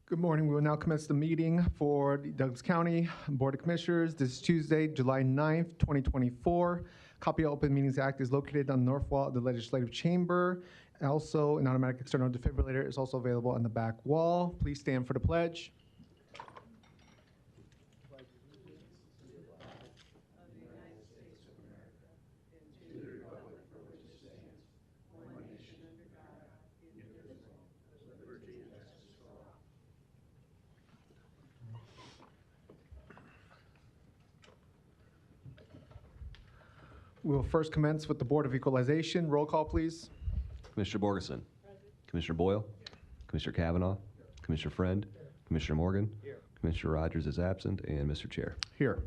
Good morning. We will now commence the meeting for the Douglas County Board of Commissioners. This is Tuesday, July 9th, 2024. Copy of Open Meetings Act is located on the north wall of the Legislative Chamber. Also, an automatic external defibrillator is also available on the back wall. Please stand for the pledge. We will first commence with the Board of Equalization. Roll call, please. Commissioner Borgeson. Commissioner Boyle. Commissioner Kavanaugh. Commissioner Friend. Commissioner Morgan. Commissioner Rogers is absent, and Mr. Chair. Here.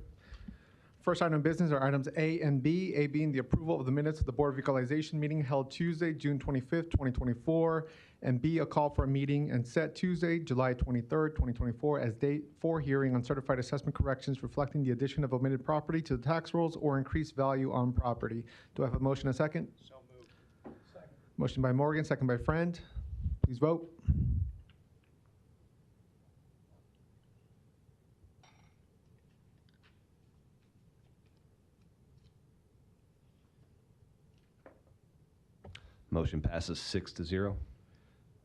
First item of business are items A and B. A being the approval of the minutes of the Board of Equalization meeting held Tuesday, June 25th, 2024, and B, a call for a meeting and set Tuesday, July 23rd, 2024, as date for hearing on certified assessment corrections reflecting the addition of omitted property to the tax rolls or increased value on property. Do I have a motion and a second? So moved. Second. Motion by Morgan, second by Friend. Please vote. Motion passes 6-0.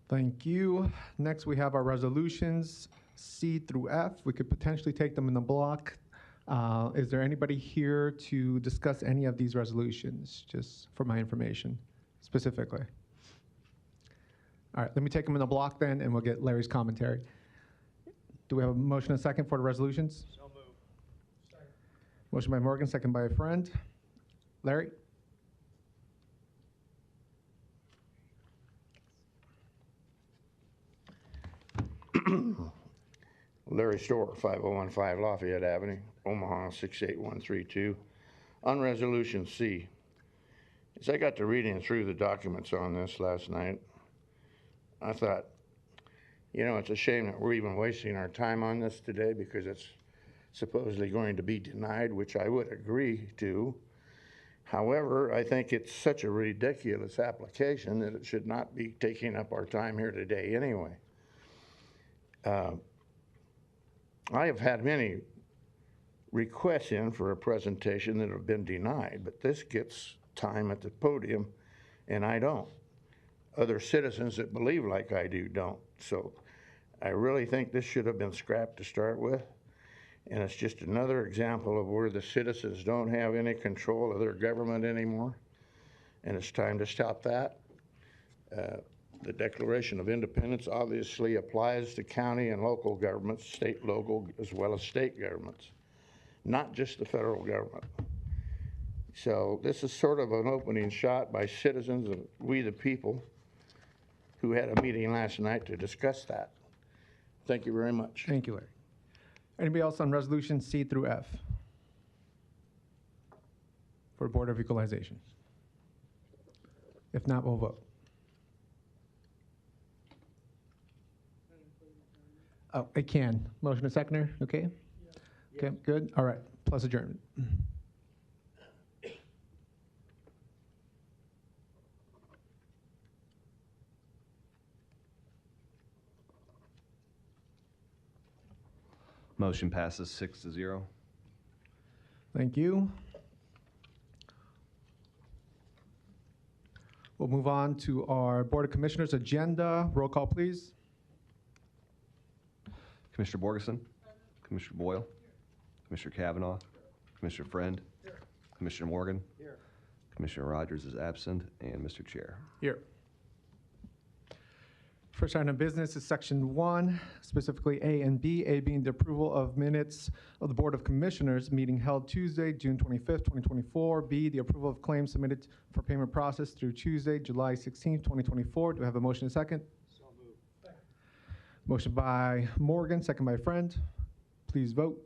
Thank you. Next, we have our resolutions, C through F. We could potentially take them in the block. Is there anybody here to discuss any of these resolutions, just for my information, specifically? All right, let me take them in the block then, and we'll get Larry's commentary. Do we have a motion and a second for the resolutions? So moved. Second. Motion by Morgan, second by Friend. Larry? Larry Store, 5015 Lafayette Avenue, Omaha 68132. On Resolution C, as I got to reading through the documents on this last night, I thought, you know, it's a shame that we're even wasting our time on this today because it's supposedly going to be denied, which I would agree to. However, I think it's such a ridiculous application that it should not be taking up our time here today anyway. I have had many requests in for a presentation that have been denied, but this gets time at the podium, and I don't. Other citizens that believe like I do don't. So I really think this should have been scrapped to start with, and it's just another example of where the citizens don't have any control of their government anymore, and it's time to stop that. The Declaration of Independence obviously applies to county and local governments, state, local, as well as state governments, not just the federal government. So this is sort of an opening shot by citizens of we the people who had a meeting last night to discuss that. Thank you very much. Thank you, Larry. Anybody else on resolution C through F for Board of Equalization? If not, we'll vote. Oh, it can. Motion to seconder, okay? Yeah. Okay, good. All right, plus adjournment. Motion passes 6-0. Thank you. We'll move on to our Board of Commissioners agenda. Roll call, please. Commissioner Borgeson. Commissioner Boyle. Commissioner Kavanaugh. Commissioner Friend. Commissioner Morgan. Commissioner Rogers is absent, and Mr. Chair. Here. First item of business is section 1, specifically A and B. A being the approval of minutes of the Board of Commissioners meeting held Tuesday, June 25th, 2024. B, the approval of claims submitted for payment process through Tuesday, July 16th, 2024. Do I have a motion and a second? So moved. Second. Motion by Morgan, second by Friend. Please vote.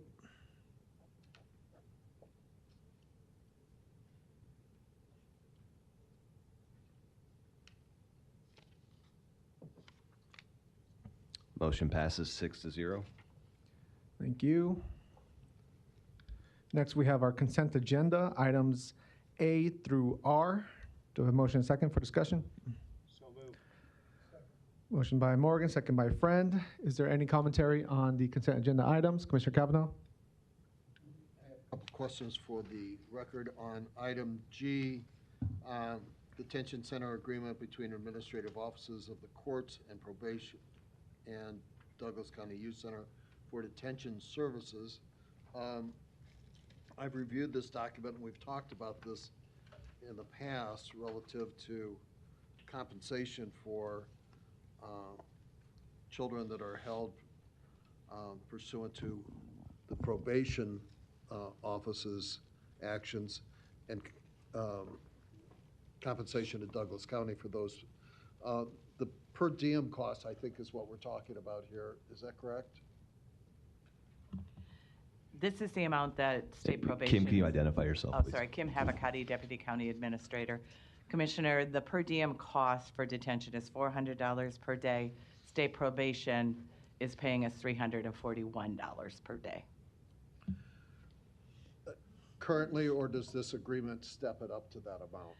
Motion passes 6-0. Thank you. Next, we have our consent agenda, items A through R. Do I have a motion and a second for discussion? So moved. Second. Motion by Morgan, second by Friend. Is there any commentary on the consent agenda items? Commissioner Kavanaugh? A couple questions for the record on item G, detention center agreement between administrative offices of the courts and probation and Douglas County Youth Center for detention services. I've reviewed this document, and we've talked about this in the past relative to compensation for children that are held pursuant to the probation office's actions, and compensation to Douglas County for those. The per diem cost, I think, is what we're talking about here. Is that correct? This is the amount that state probation. Kim, can you identify yourself, Oh, please? sorry, Kim Havakati, Deputy County Administrator. Commissioner, the per diem cost for detention is $400 per day. State probation is paying us $341 per day. Currently, or does this agreement step it up to that amount?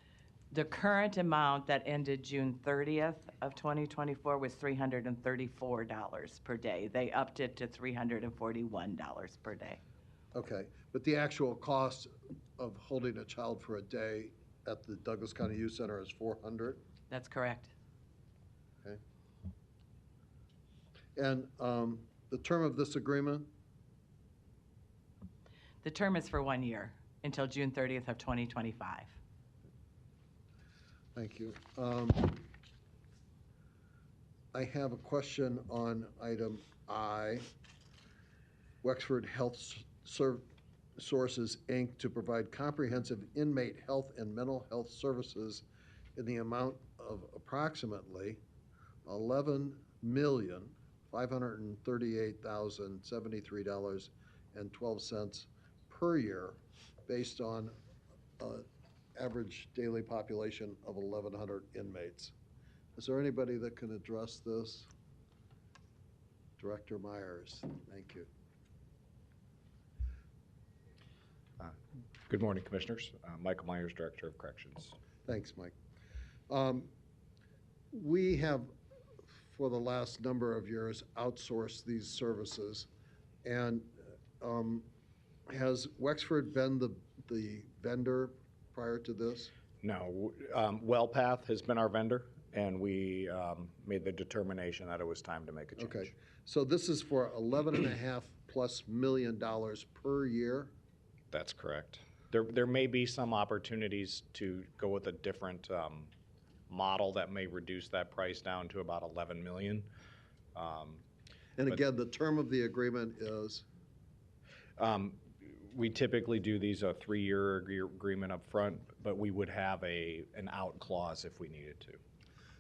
The current amount that ended June 30th of 2024 was $334 per day. They upped it to $341 per day. Okay, but the actual cost of holding a child for a day at the Douglas County Youth Center is $400? That's correct. Okay. And the term of this agreement? The term is for 1 year, until June 30th of 2025. Thank you. I have a question on item I. Wexford Health Sources, Inc., to provide comprehensive inmate health and mental health services in the amount of approximately $11,538,073.12 per year, based on average daily population of 1,100 inmates. Is there anybody that can address this? Director Myers, thank you. Good morning, Commissioners. Michael Myers, Director of Corrections. Thanks, Mike. We have, for the last number of years, outsourced these services. And has Wexford been the vendor prior to this? No, WellPath has been our vendor, and we made the determination that it was time to make a change. Okay, so this is for $11.5+ million per year? That's correct. There may be some opportunities to go with a different model that may reduce that price down to about $11 million. And again, the term of the agreement is? We typically do these a 3-year agreement up front, but we would have an out clause if we needed to.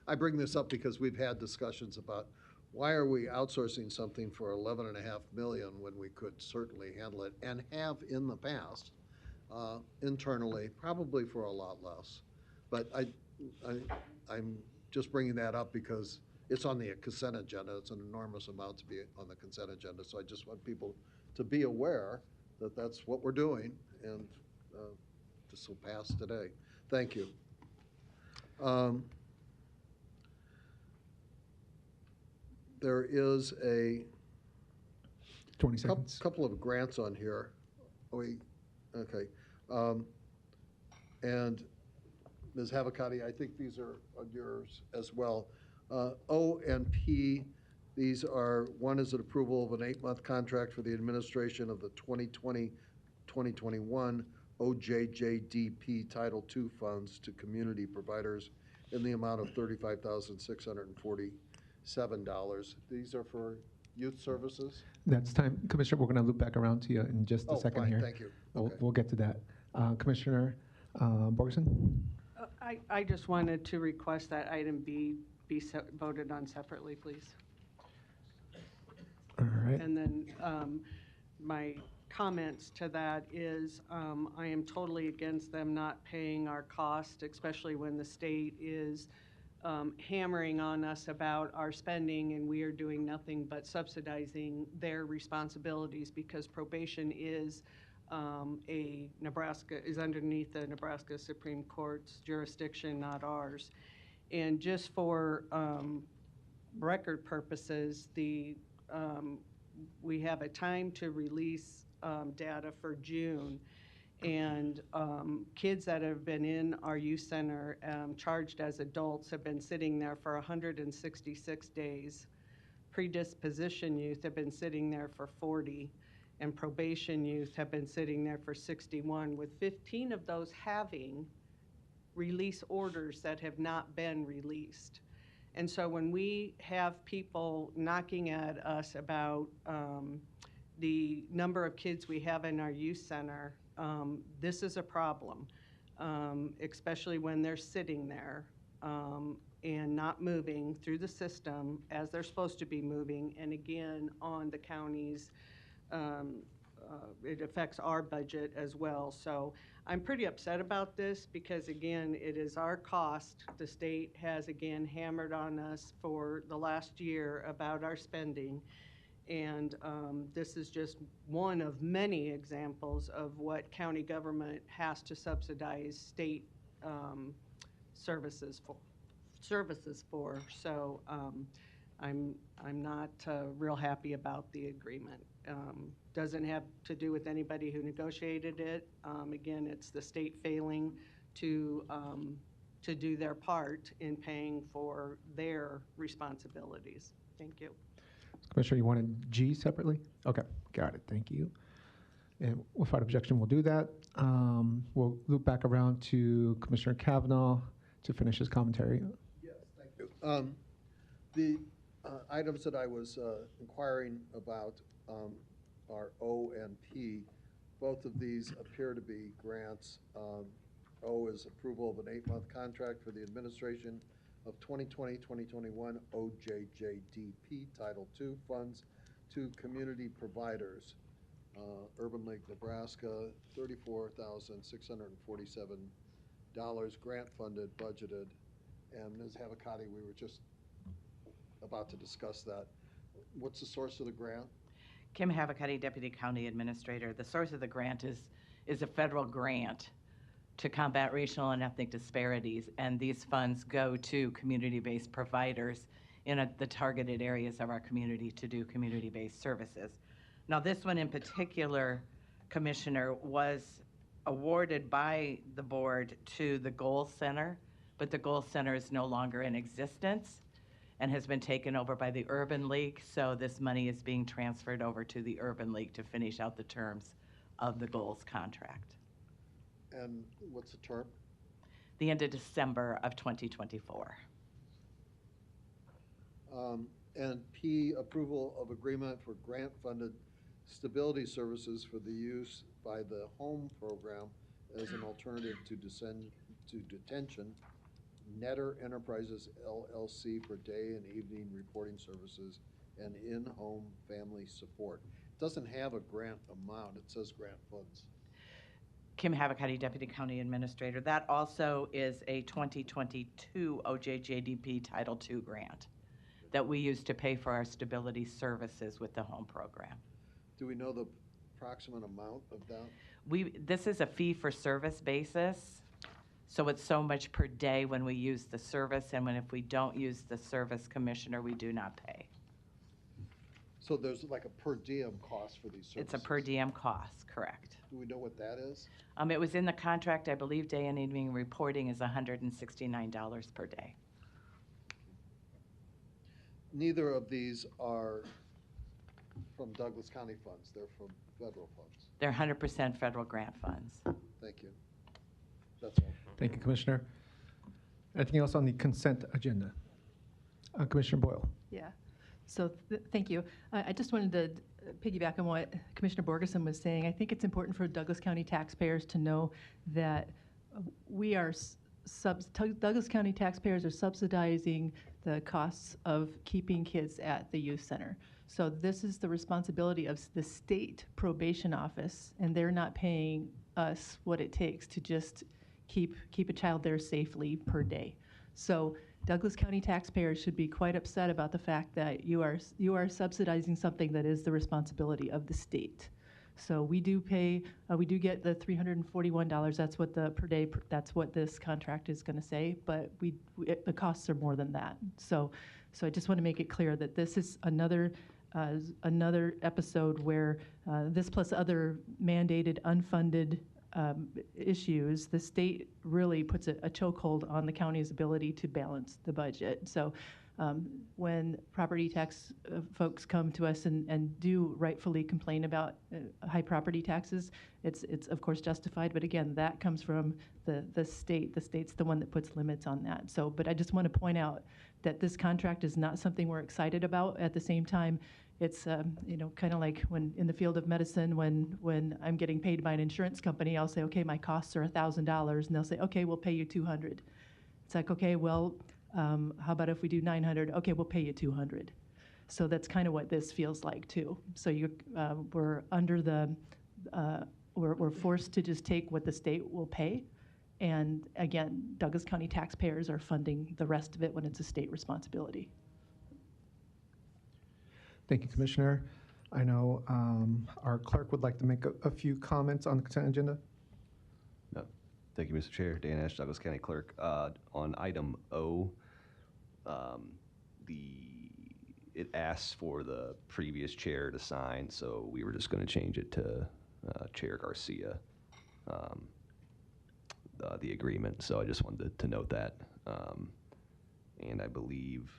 I bring this up because we've had discussions about why are we outsourcing something for $11.5 million when we could certainly handle it, and have in the past internally, probably for a lot less. But I'm just bringing that up because it's on the consent agenda. It's an enormous amount to be on the consent agenda. So I just want people to be aware that that's what we're doing, and this will pass today. Thank you. There is a 20 seconds. couple of grants on here. Okay. And Ms. Havakati, I think these are yours as well. O and P, these are, one is an approval of an 8-month contract for the administration of the 2020-2021 OJJDP Title II funds to community providers in the amount of $35,647. These are for youth services? That's time. Commissioner, we're going to loop back around to you in just a second fine, here. thank you. We'll, Okay. we'll get to that. Commissioner Borgeson? I just wanted to request that item B be voted on separately, please. All right. And then my comments to that is I am totally against them not paying our cost, especially when the state is hammering on us about our spending, and we are doing nothing but subsidizing their responsibilities, because probation is is underneath the Nebraska Supreme Court's jurisdiction, not ours. And just for record purposes, we have a time to release data for June. And kids that have been in our youth center charged as adults have been sitting there for 166 days. Predisposition youth have been sitting there for 40, and probation youth have been sitting there for 61, with 15 of those having release orders that have not been released. And so when we have people knocking at us about the number of kids we have in our youth center, this is a problem, especially when they're sitting there and not moving through the system as they're supposed to be moving. And again, on the counties, it affects our budget as well. So I'm pretty upset about this because, again, it is our cost. The state has, again, hammered on us for the last year about our spending. And this is just one of many examples of what county government has to subsidize state services for. So I'm not real happy about the agreement. Doesn't have to do with anybody who negotiated it. Again, it's the state failing to do their part in paying for their responsibilities. Thank you. Commissioner, you wanted G separately? Okay, got it, thank you. And without objection, we'll do that. We'll loop back around to Commissioner Kavanaugh to finish his commentary. Yes, thank you. The items that I was inquiring about are O and P. Both of these appear to be grants. O is approval of an 8-month contract for the administration of 2020-2021 OJJDP Title II funds to community providers. Urban League, Nebraska, $34,647 grant funded, budgeted. And Ms. Havakati, we were just about to discuss that. What's the source of the grant? Kim Havakati, Deputy County Administrator. The source of the grant is a federal grant to combat racial and ethnic disparities, and these funds go to community-based providers in the targeted areas of our community to do community-based services. Now, this one in particular, Commissioner, was awarded by the board to the Goal Center, but the Goal Center is no longer in existence and has been taken over by the Urban League, so this money is being transferred over to the Urban League to finish out the terms of the Goals contract. And what's the term? The end of December of 2024. And P, approval of agreement for grant-funded stability services for the use by the HOME program as an alternative to detention. Netter Enterprises LLC for day and evening reporting services and in-home family support. It doesn't have a grant amount, it says grant funds. Kim Havakati, Deputy County Administrator. That also is a 2022 OJJDP Title II grant that we use to pay for our stability services with the home program. Do we know the approximate amount of that? This is a fee-for-service basis, so it's so much per day when we use the service, and if we don't use the service, Commissioner, we do not pay. So there's like a per diem cost for these services? It's a per diem cost, correct. Do we know what that is? It was in the contract. I believe day and evening reporting is $169 per day. Neither of these are from Douglas County funds. They're from federal funds. They're 100% federal grant funds. Thank you. That's all. Thank you, Commissioner. Anything else on the consent agenda? Commissioner Boyle. Yeah. So thank you. I just wanted to piggyback on what Commissioner Borgeson was saying. I think it's important for Douglas County taxpayers to know that we are Douglas County taxpayers are subsidizing the costs of keeping kids at the youth center. So this is the responsibility of the state probation office, and they're not paying us what it takes to just keep a child there safely per day. So Douglas County taxpayers should be quite upset about the fact that you are subsidizing something that is the responsibility of the state. So we do pay, we do get the $341. That's what the per day, that's what this contract is going to say. But the costs are more than that. So I just want to make it clear that this is another episode where this plus other mandated unfunded issues, the state really puts a chokehold on the county's ability to balance the budget. So when property tax folks come to us and do rightfully complain about high property taxes, it's of course justified, but again, that comes from the state. The state's the one that puts limits on that. So, but I just want to point out that this contract is not something we're excited about. At the same time, it's kind of like when in the field of medicine, when I'm getting paid by an insurance company, I'll say, okay, my costs are $1,000, and they'll say, okay, we'll pay you $200. It's like, okay, well, how about if we do $900? Okay, we'll pay you $200. So that's kind of what this feels like too. So we're under we're forced to just take what the state will pay. And again, Douglas County taxpayers are funding the rest of it when it's a state responsibility. Thank you, Commissioner. I know our clerk would like to make a few comments on the consent agenda. No. Thank you, Mr. Chair. Dan Ash, Douglas County Clerk. On item O, it asks for the previous chair to sign, so we were just going to change it to Chair Garcia, the agreement. So I just wanted to note that. And I believe,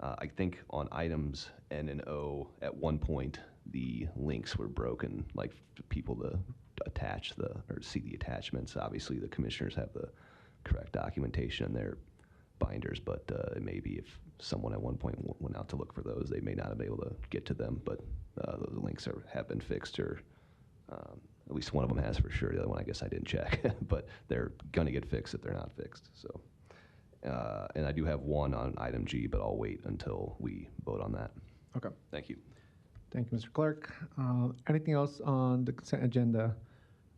I think on items N and O, at one point, the links were broken, like for people to attach or see the attachments. Obviously, the commissioners have the correct documentation in their binders, but it may be if someone at one point went out to look for those, they may not have been able to get to them, but those links have been fixed, or at least one of them has for sure. The other one, I guess I didn't check, but they're going to get fixed if they're not fixed. So, and I do have one on item G, but I'll wait until we vote on that. Okay. Thank you. Thank you, Mr. Clerk. Anything else on the consent agenda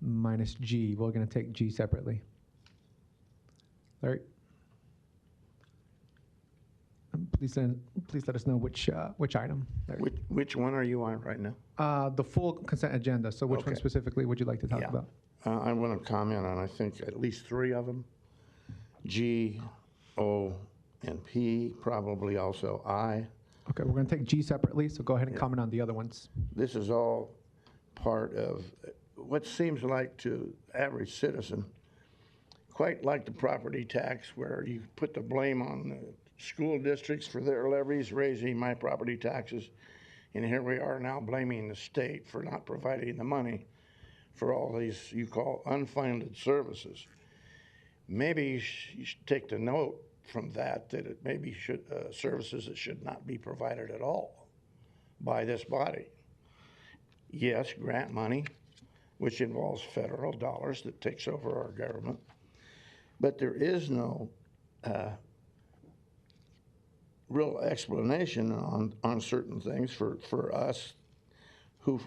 minus G? We're going to take G separately. Larry? Please let us know which item. Larry. Which one are you on right now? The full consent agenda. So which one Okay. specifically would you like to talk Yeah. about? I want to comment on, I think, at least 3 of them. G, O, and P, probably also I. Okay, we're going to take G separately, so go ahead and Yeah. comment on the other ones. This is all part of what seems like to average citizen, quite like the property tax, where you put the blame on the school districts for their levies raising my property taxes. And here we are now blaming the state for not providing the money for all these you call unfunded services. Maybe you should take the note from that it maybe should services that should not be provided at all by this body. Yes, grant money, which involves federal dollars that takes over our government, but there is no real explanation on certain things for us who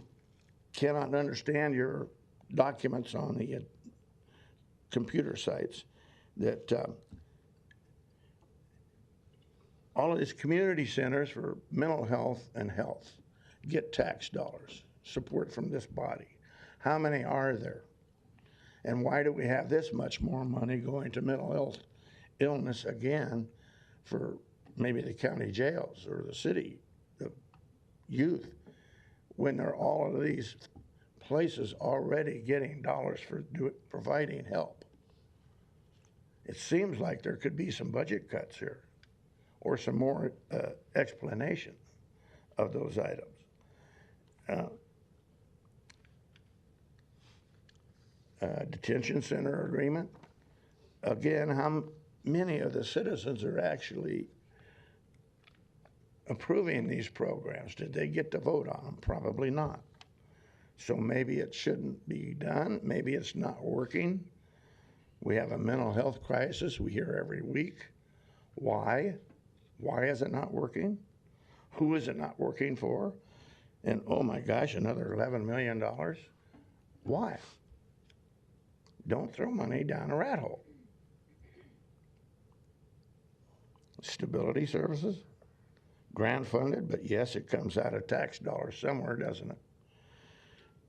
cannot understand your documents on the computer sites, that all of these community centers for mental health and health get tax dollars, support from this body. How many are there? And why do we have this much more money going to mental health illness again for maybe the county jails or the city, the youth, when there are all of these places already getting dollars for providing help? It seems like there could be some budget cuts here or some more explanation of those items. Detention center agreement. Again, how many of the citizens are actually approving these programs? Did they get to vote on them? Probably not. So maybe it shouldn't be done. Maybe it's not working. We have a mental health crisis we hear every week. Why? Why is it not working? Who is it not working for? And oh my gosh, another $11 million? Why? Don't throw money down a rat hole. Stability services, grant funded, but yes, it comes out of tax dollars somewhere, doesn't it?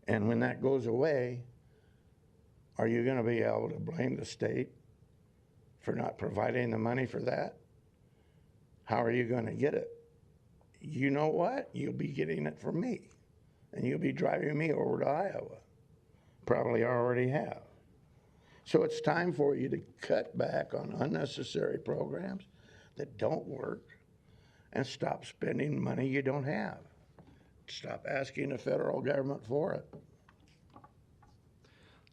And when that goes away, are you going to be able to blame the state for not providing the money for that? How are you going to get it? You know what? You'll be getting it from me. And you'll be driving me over to Iowa. Probably already have. So it's time for you to cut back on unnecessary programs that don't work and stop spending money you don't have. Stop asking the federal government for it.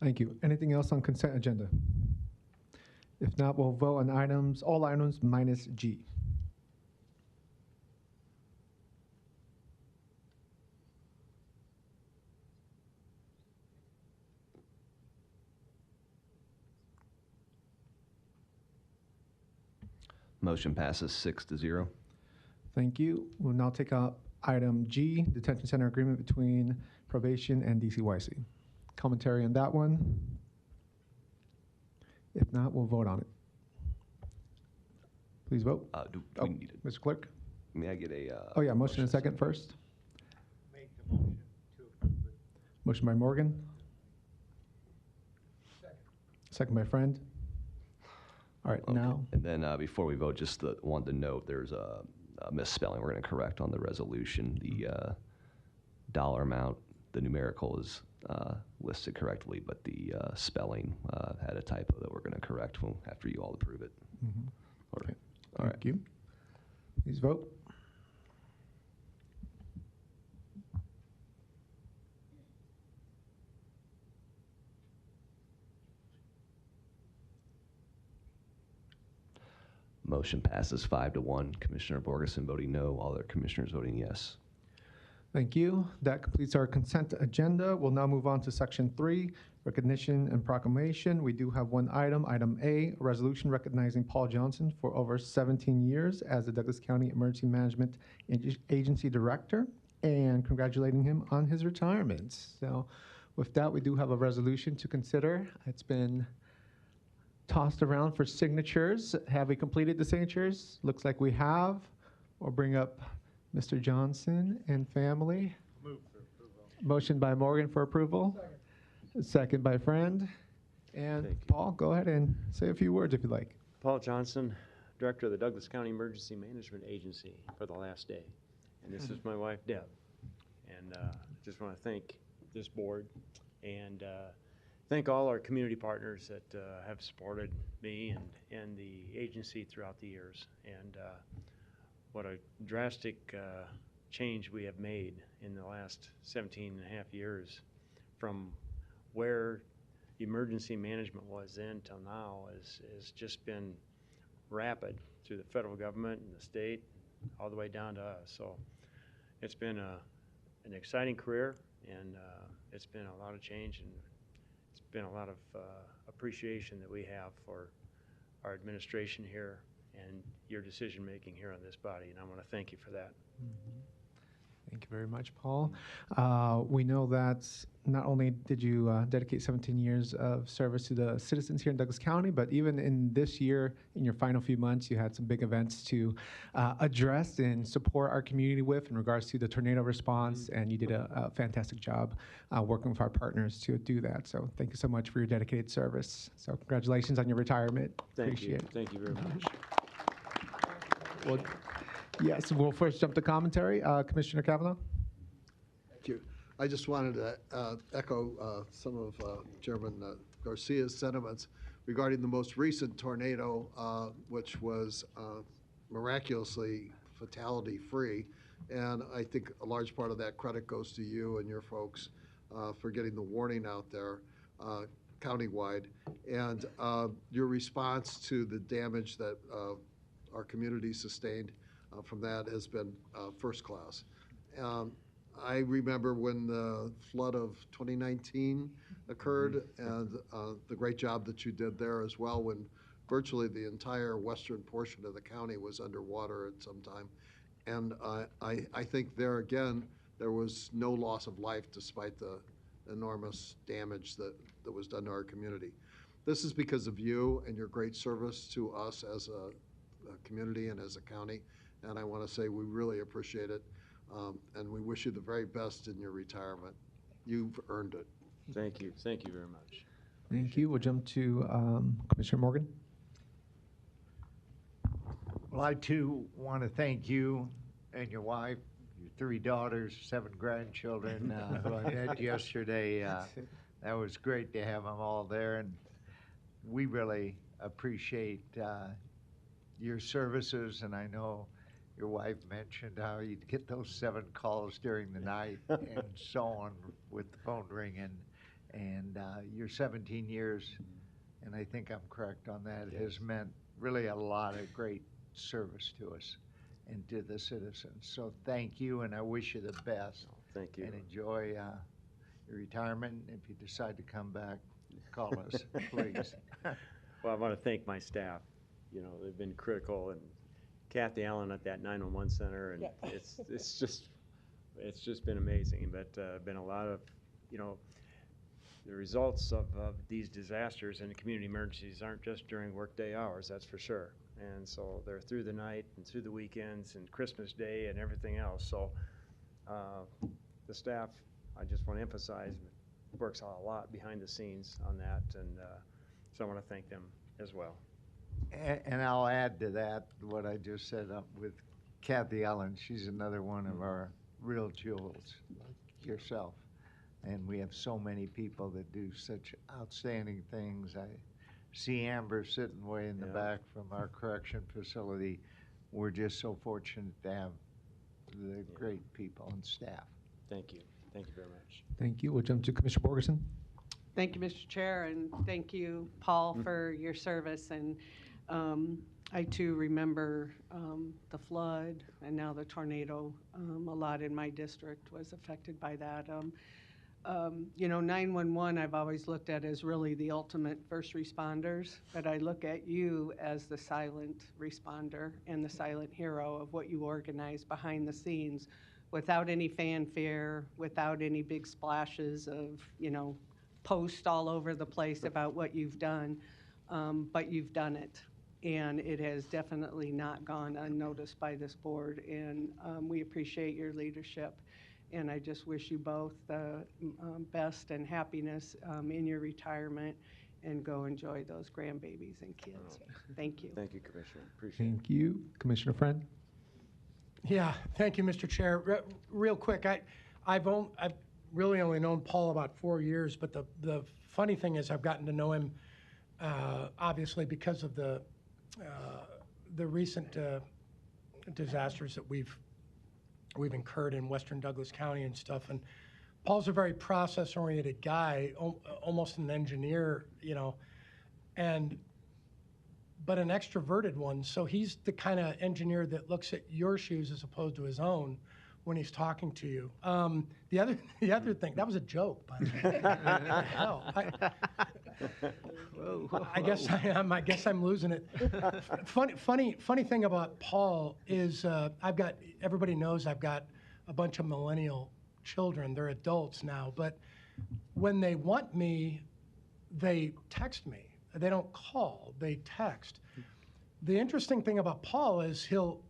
Thank you. Anything else on consent agenda? If not, we'll vote on items, all items minus G. Motion passes 6-0. Thank you. We'll now take up item G, detention center agreement between probation and DCYC. Commentary on that one? If not, we'll vote on it. Please vote. Do Oh, we need it? Mr. Clerk? May I get a? Oh, yeah, motion and second first. Make the motion to approve it. Motion by Morgan, Second. second by Friend. All right, Okay. now, And then before we vote, just wanted to note there's a misspelling we're going to correct on the resolution. The dollar amount, the numerical is listed correctly, but the spelling had a typo that we're going to correct after you all approve it. Or- Okay. All right. thank you. Please vote. Motion passes 5-1. Commissioner Borgeson voting no, all other commissioners voting yes. Thank you. That completes our consent agenda. We'll now move on to section 3, recognition and proclamation. We do have one item, item A, a resolution recognizing Paul Johnson for over 17 years as the Douglas County Emergency Management Agency Director and congratulating him on his retirement. So with that, we do have a resolution to consider. It's been tossed around for signatures. Have we completed the signatures? Looks like we have. We'll bring up Mr. Johnson and family. Move for approval. Motion by Morgan for approval. Second by Friend. And Thank you. Paul, go ahead and say a few words if you'd like. Paul Johnson, Director of the Douglas County Emergency Management Agency for the last day. And this is my wife, Deb. And just want to thank this board and thank all our community partners that have supported me and the agency throughout the years. And what a drastic change we have made in the last 17 and a half years from where emergency management was then till now has just been rapid through the federal government and the state all the way down to us. So it's been an exciting career, and it's been a lot of change, and it's been a lot of appreciation that we have for our administration here and your decision making here on this body, and I want to thank you for that. Thank you very much, Paul. We know that not only did you dedicate 17 years of service to the citizens here in Douglas County, but even in this year, in your final few months, you had some big events to address and support our community with in regards to the tornado response, and you did a fantastic job working with our partners to do that. So thank you so much for your dedicated service. So congratulations on your retirement. Thank Appreciate you. it. Thank you very much. Well, yes, we'll first jump to commentary. Commissioner Kavanaugh? Thank you. I just wanted to echo some of Chairman Garcia's sentiments regarding the most recent tornado, which was miraculously fatality-free. And I think a large part of that credit goes to you and your folks for getting the warning out there countywide. And your response to the damage that our community sustained from that has been first class. I remember when the flood of 2019 occurred and the great job that you did there as well, when virtually the entire western portion of the county was underwater at some time. And I think there again, there was no loss of life despite the enormous damage that was done to our community. This is because of you and your great service to us as a community and as a county. And I want to say we really appreciate it. And we wish you the very best in your retirement. You've earned it. Thank you very much. Thank you. We'll jump to Commissioner Morgan. Well, I too want to thank you and your wife, your 3 daughters, 7 grandchildren who I met yesterday. That was great to have them all there, and we really appreciate your services. And I know your wife mentioned how you'd get those 7 calls during the night and so on with the phone ringing. And your 17 years, and I think I'm correct on that, has meant really a lot of great service to us and to the citizens. So thank you, and I wish you the best. Thank you. And enjoy your retirement. If you decide to come back, call us, please. Well, I want to thank my staff. You know, they've been critical, and Kathy Allen at that 911 center, and it's just been amazing. But been a lot of, you know, the results of these disasters and community emergencies aren't just during workday hours, that's for sure. And so they're through the night and through the weekends and Christmas Day and everything else. So the staff, I just want to emphasize, works a lot behind the scenes on that, and so I want to thank them as well. And I'll add to that what I just said with Kathy Allen. She's another one of our real jewels, like yourself. And we have so many people that do such outstanding things. I see Amber sitting way in the back from our correction facility. We're just so fortunate to have the great people and staff. Thank you. Thank you very much. Thank you. We'll jump to Commissioner Borgeson. Thank you, Mr. Chair, and thank you, Paul, for your service. And I too remember the flood and now the tornado. A lot in my district was affected by that. You know, 911 I've always looked at as really the ultimate first responders, but I look at you as the silent responder and the silent hero of what you organize behind the scenes without any fanfare, without any big splashes of, you know, posts all over the place about what you've done, but you've done it. And it has definitely not gone unnoticed by this board, and we appreciate your leadership. And I just wish you both the best and happiness in your retirement, and go enjoy those grandbabies and kids. Thank you. Thank you, Commissioner. Appreciate it. Thank you. Commissioner Friend. Yeah, thank you, Mr. Chair. Real quick, I've really only known Paul about 4 years, but the funny thing is I've gotten to know him obviously because of the recent disasters that we've incurred in western Douglas County and stuff. And Paul's a very process-oriented guy, almost an engineer, you know, but an extroverted one. So he's the kind of engineer that looks at your shoes as opposed to his own when he's talking to you. The other thing, that was a joke, by the way. Hell, I guess I'm losing it. Funny thing about Paul is everybody knows I've got a bunch of millennial children. They're adults now, but when they want me, they text me. They don't call, they text. The interesting thing about Paul is he'll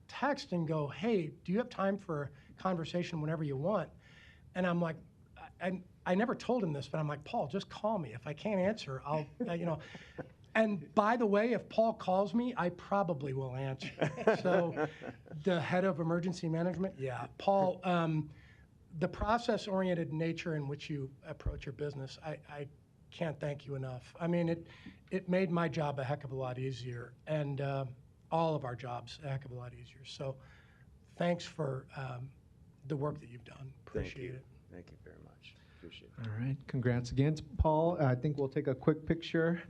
text and go, "Hey, do you have time for a conversation whenever you want?" And I'm like, I never told him this, but I'm like, "Paul, just call me. If I can't answer, I'll, you know." And by the way, if Paul calls me, I probably will answer. So the head of emergency management, yeah. Paul, the process-oriented nature in which you approach your business, I can't thank you enough. I mean, it made my job a heck of a lot easier, and all of our jobs a heck of a lot easier. So thanks for the work that you've done. Appreciate it. Thank you very much. Appreciate it. All right. Congrats again, Paul. I think we'll take a quick picture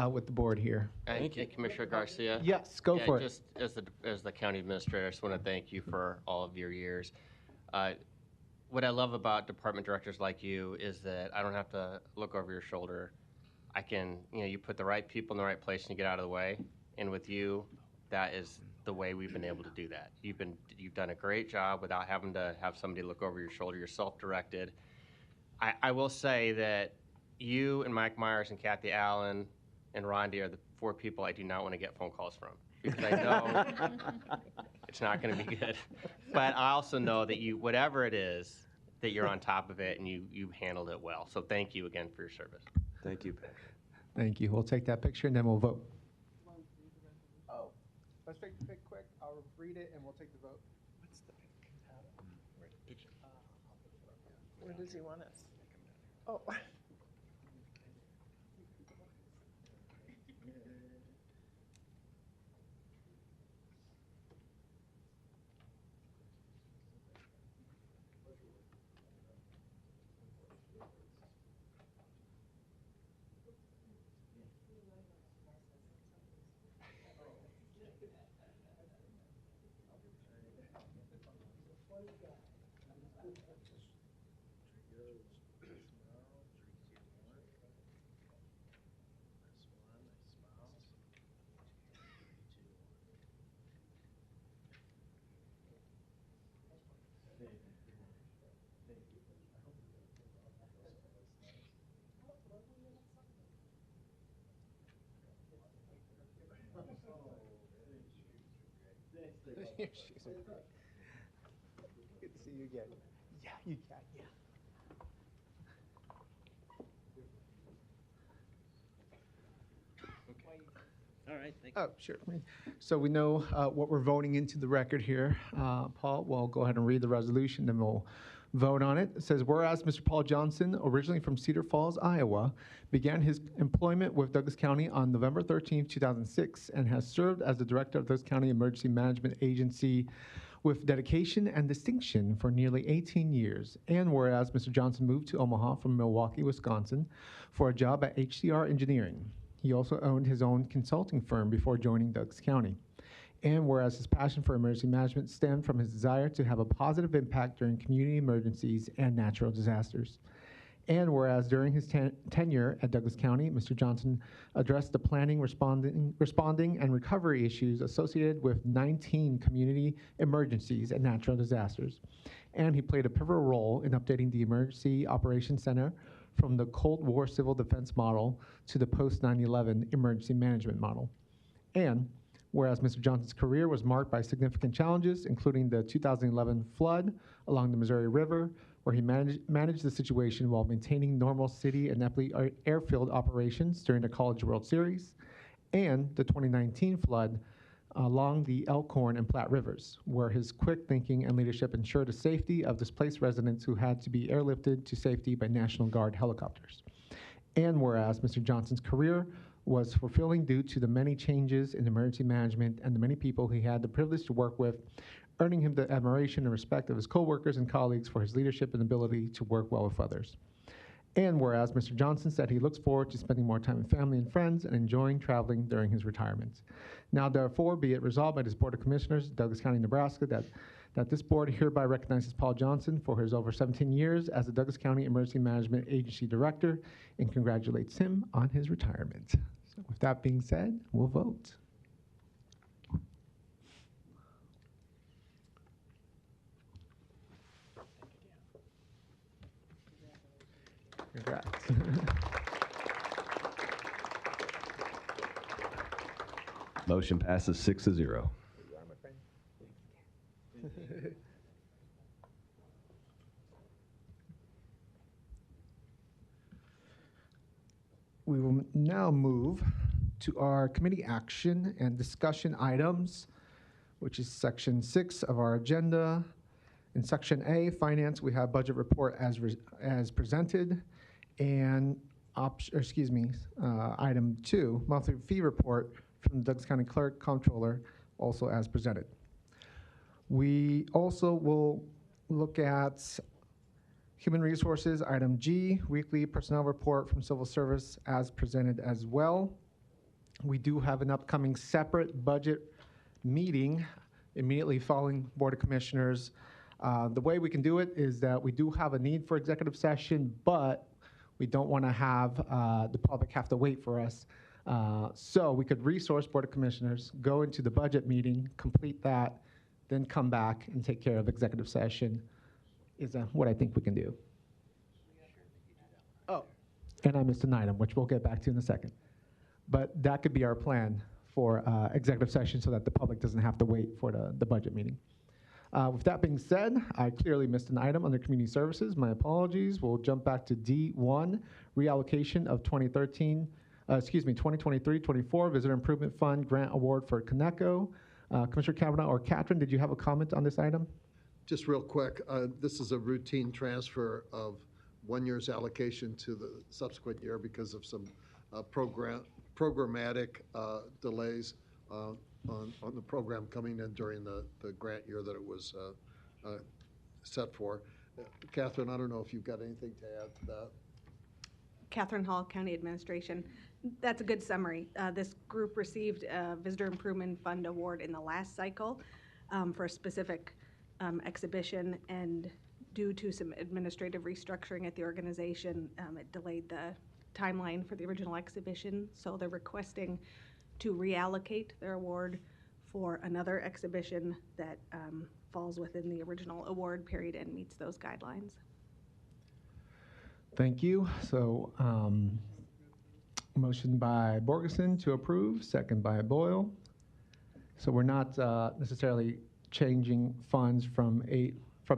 with the board here. Thank you. Commissioner Garcia. Yes, go for it. Just as the county administrator, I just want to thank you for all of your years. What I love about department directors like you is that I don't have to look over your shoulder. I can, you put the right people in the right place and you get out of the way. And with you, that is the way we've been able to do that. You've done a great job without having to have somebody look over your shoulder. You're self-directed. I will say that you and Mike Myers and Kathy Allen and Rondi are the 4 people I do not want to get phone calls from, because I know it's not going to be good. But I also know that whatever it is, that you're on top of it and you handled it well. So thank you again for your service. Thank you, Pat. Thank you. We'll take that picture and then we'll vote. Oh, let's take the pic quick. I'll read it and we'll take the vote. Where does he want us? Oh. Good to see you again. Yeah, you can, yeah. All right, thank Oh, sure. So we know what we're voting into the record here. Paul, we'll go ahead and read the resolution, then we'll vote on it. It says, whereas Mr. Paul Johnson, originally from Cedar Falls, Iowa, began his employment with Douglas County on November 13, 2006, and has served as the director of Douglas County Emergency Management Agency with dedication and distinction for nearly 18 years. And whereas Mr. Johnson moved to Omaha from Milwaukee, Wisconsin, for a job at HCR Engineering. He also owned his own consulting firm before joining Douglas County. And whereas his passion for emergency management stemmed from his desire to have a positive impact during community emergencies and natural disasters. And whereas during his tenure at Douglas County, Mr. Johnson addressed the planning, responding, and recovery issues associated with 19 community emergencies and natural disasters. And he played a pivotal role in updating the Emergency Operations Center from the Cold War civil defense model to the post 9/11 emergency management model. And whereas Mr. Johnson's career was marked by significant challenges, including the 2011 flood along the Missouri River, where he managed the situation while maintaining normal city and Eppley airfield operations during the College World Series, and the 2019 flood along the Elkhorn and Platte Rivers, where his quick thinking and leadership ensured the safety of displaced residents who had to be airlifted to safety by National Guard helicopters. And whereas Mr. Johnson's career was fulfilling due to the many changes in emergency management and the many people he had the privilege to work with, earning him the admiration and respect of his coworkers and colleagues for his leadership and ability to work well with others. And whereas Mr. Johnson said he looks forward to spending more time with family and friends and enjoying traveling during his retirement. Now therefore be it resolved by this Board of Commissioners, Douglas County, Nebraska, that this board hereby recognizes Paul Johnson for his over 17 years as the Douglas County Emergency Management Agency Director and congratulates him on his retirement. So with that being said, we'll vote. Congrats. Motion passes 6-0. We will now move to our committee action and discussion items, which is section 6 of our agenda. In section A, finance, we have budget report as presented, and item 2, monthly fee report from the Douglas County Clerk Comptroller, also as presented. We also will look at human resources, item G, weekly personnel report from civil service as presented as well. We do have an upcoming separate budget meeting immediately following Board of Commissioners. The way we can do it is that we do have a need for executive session, but we don't want to have the public have to wait for us. So we could resource Board of Commissioners, go into the budget meeting, complete that, then come back and take care of executive session is what I think we can do. Oh, and I missed an item, which we'll get back to in a second. But that could be our plan for executive session so that the public doesn't have to wait for the budget meeting. With that being said, I clearly missed an item under Community Services. My apologies. We'll jump back to D1, reallocation of 2023-24 Visitor Improvement Fund Grant Award for Coneco. Commissioner Kavanaugh or Catherine, did you have a comment on this item? Just real quick, this is a routine transfer of 1 year's allocation to the subsequent year because of some programmatic delays on the program coming in during the grant year that it was set for. Catherine, I don't know if you've got anything to add to that. Catherine Hall, County Administration. That's a good summary. This group received a Visitor Improvement Fund Award in the last cycle for a specific exhibition, and due to some administrative restructuring at the organization, it delayed the timeline for the original exhibition. So they're requesting to reallocate their award for another exhibition that falls within the original award period and meets those guidelines. Thank you. So, motion by Borgeson to approve, second by Boyle. So we're not necessarily changing funds from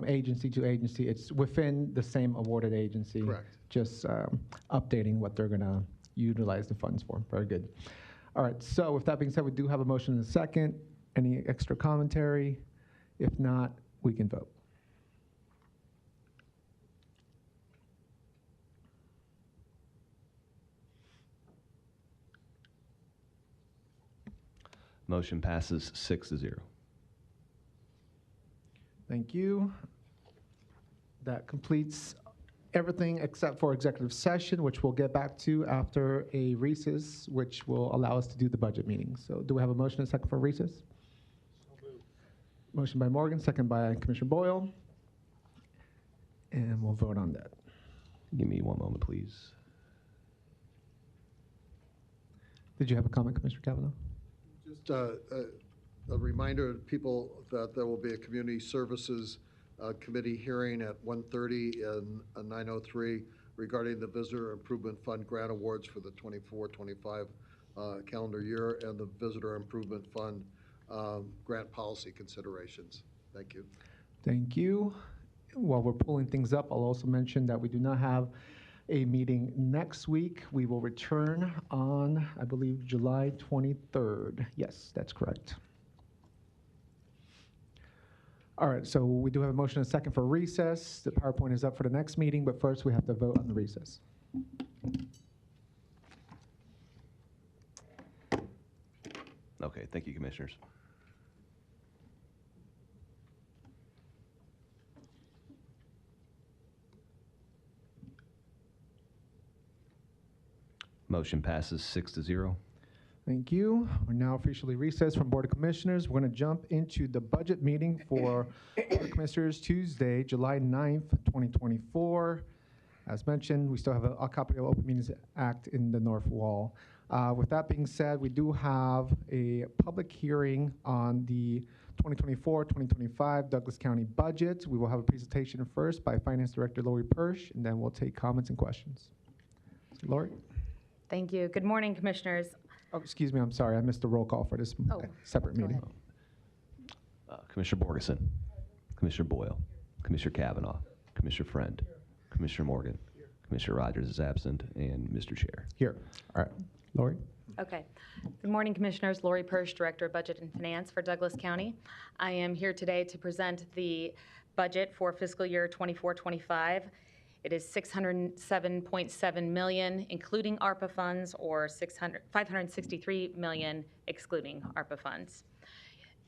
agency to agency. It's within the same awarded agency. Correct. Just updating what they're going to utilize the funds for. Very good. All right. So with that being said, we do have a motion and a second. Any extra commentary? If not, we can vote. Motion passes 6-0. Thank you. That completes everything except for executive session, which we'll get back to after a recess, which will allow us to do the budget meeting. So do we have a motion and a second for recess? Motion by Morgan, second by Commissioner Boyle. And we'll vote on that. Give me one moment, please. Did you have a comment, Commissioner Kavanaugh? Just a reminder to people that there will be a Community Services Committee hearing at 1:30 in 903 regarding the Visitor Improvement Fund grant awards for the 24-25 calendar year and the Visitor Improvement Fund grant policy considerations. Thank you. Thank you. While we're pulling things up, I'll also mention that we do not have a meeting next week. We will return on, I believe, July 23rd. Yes, that's correct. All right, so we do have a motion and a second for recess. The PowerPoint is up for the next meeting, but first we have to vote on the recess. Okay, thank you, commissioners. Motion passes 6-0. Thank you. We're now officially recessed from Board of Commissioners. We're going to jump into the budget meeting for Board of Commissioners Tuesday, July 9th, 2024. As mentioned, we still have a copy of Open Meetings Act in the north wall. With that being said, we do have a public hearing on the 2024-2025 Douglas County budget. We will have a presentation first by Finance Director Lori Persh, and then we'll take comments and questions. Lori? Thank you. Good morning, Commissioners. Oh, excuse me, I'm sorry. I missed the roll call for this separate meeting. Commissioner Borgeson, Commissioner Boyle, Commissioner Kavanaugh, Commissioner Friend, Commissioner Morgan, Commissioner Rogers is absent, and Mr. Chair. Here. All right. Lori? Okay. Good morning, Commissioners. Lori Persh, Director of Budget and Finance for Douglas County. I am here today to present the budget for fiscal year 24-25. It is $607.7 million, including ARPA funds, or $563 million, excluding ARPA funds.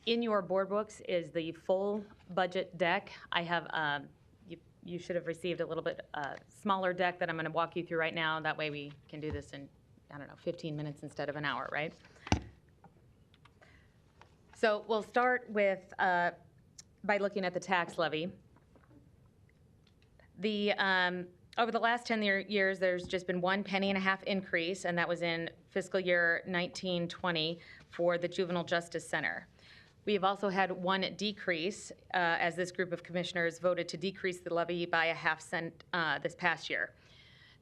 In your board books is the full budget deck. I have, you should have received a little bit smaller deck that I'm going to walk you through right now. That way we can do this in, I don't know, 15 minutes instead of an hour, right? So we'll start with, by looking at the tax levy. Over the last 10 years, there's just been 1.5 penny increase, and that was in fiscal year 19-20 for the Juvenile Justice Center. We have also had one decrease, as this group of commissioners voted to decrease the levy by 1/2 cent this past year.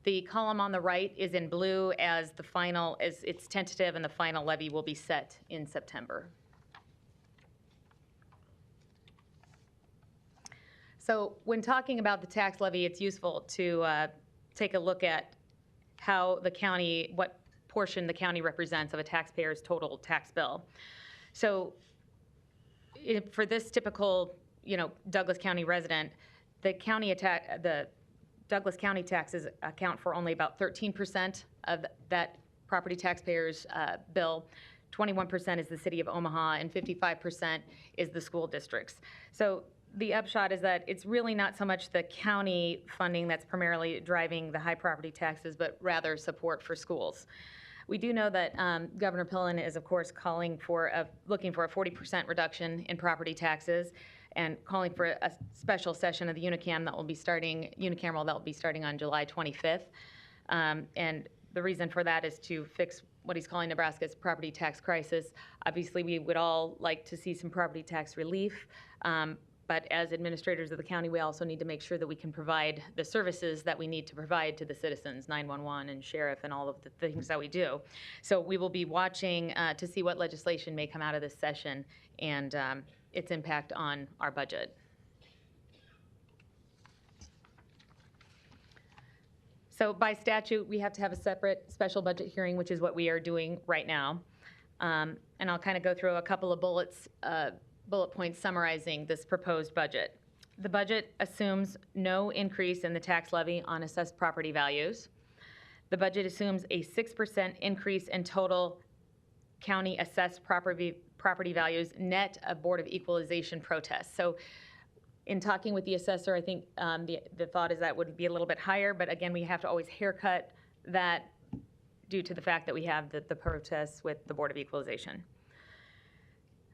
The column on the right is in blue, as the final, as it's tentative, and the final levy will be set in September. So when talking about the tax levy, it's useful to take a look at how the county, what portion the county represents of a taxpayer's total tax bill. So for this typical, Douglas County resident, the Douglas County taxes account for only about 13% of that property taxpayer's bill. 21% is the city of Omaha, and 55% is the school districts. So the upshot is that it's really not so much the county funding that's primarily driving the high property taxes, but rather support for schools. We do know that Governor Pillen is, of course, looking for a 40% reduction in property taxes, and calling for a special session of the unicameral that will be starting on July 25th. And the reason for that is to fix what he's calling Nebraska's property tax crisis. Obviously, we would all like to see some property tax relief. But as administrators of the county, we also need to make sure that we can provide the services that we need to provide to the citizens, 911 and sheriff and all of the things that we do. So we will be watching to see what legislation may come out of this session and its impact on our budget. So by statute, we have to have a separate special budget hearing, which is what we are doing right now. And I'll kind of go through a couple of bullet points summarizing this proposed budget. The budget assumes no increase in the tax levy on assessed property values. The budget assumes a 6% increase in total county assessed property values net of Board of Equalization protests. So in talking with the assessor, I think the thought is that would be a little bit higher, but again, we have to always haircut that due to the fact that we have the protests with the Board of Equalization.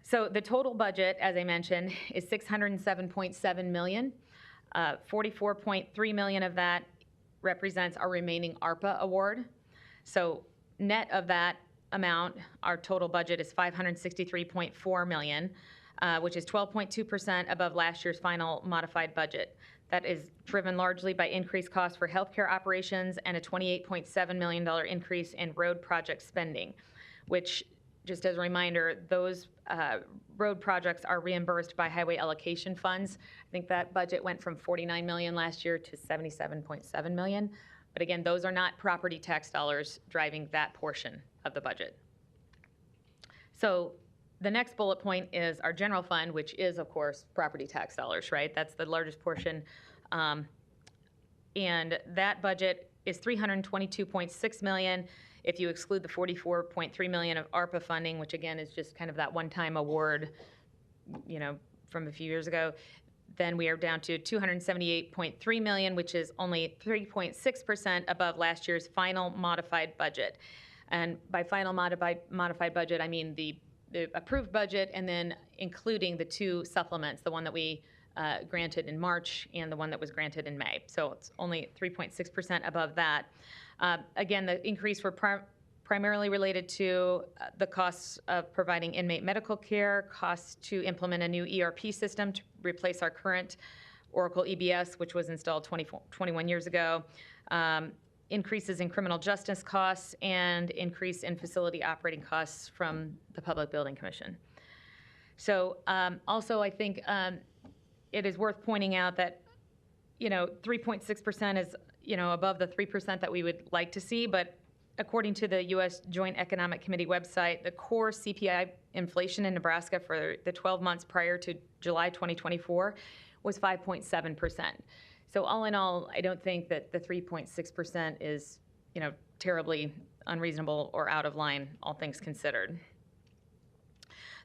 So the total budget, as I mentioned, is $607.7 million. 44.3 million of that represents our remaining ARPA award. So net of that amount, our total budget is $563.4 million, which is 12.2% above last year's final modified budget. That is driven largely by increased costs for healthcare operations and a $28.7 million increase in road project spending, which, just as a reminder, those road projects are reimbursed by highway allocation funds. I think that budget went from $49 million last year to $77.7 million. But again, those are not property tax dollars driving that portion of the budget. So the next bullet point is our general fund, which is, of course, property tax dollars, right? That's the largest portion. And that budget is $322.6 million. If you exclude the $44.3 million of ARPA funding, which again is just kind of that one-time award, from a few years ago, then we are down to $278.3 million, which is only 3.6% above last year's final modified budget. And by final modified budget, I mean the approved budget and then including the two supplements, the one that we granted in March and the one that was granted in May. So it's only 3.6% above that. Again, the increase were primarily related to the costs of providing inmate medical care, costs to implement a new ERP system to replace our current Oracle EBS, which was installed 21 years ago, increases in criminal justice costs, and increase in facility operating costs from the Public Building Commission. So also, I think it is worth pointing out that 3.6% is above the 3% that we would like to see, but according to the U.S. Joint Economic Committee website, the core CPI inflation in Nebraska for the 12 months prior to July 2024 was 5.7%. So all in all, I don't think that the 3.6% is, terribly unreasonable or out of line, all things considered.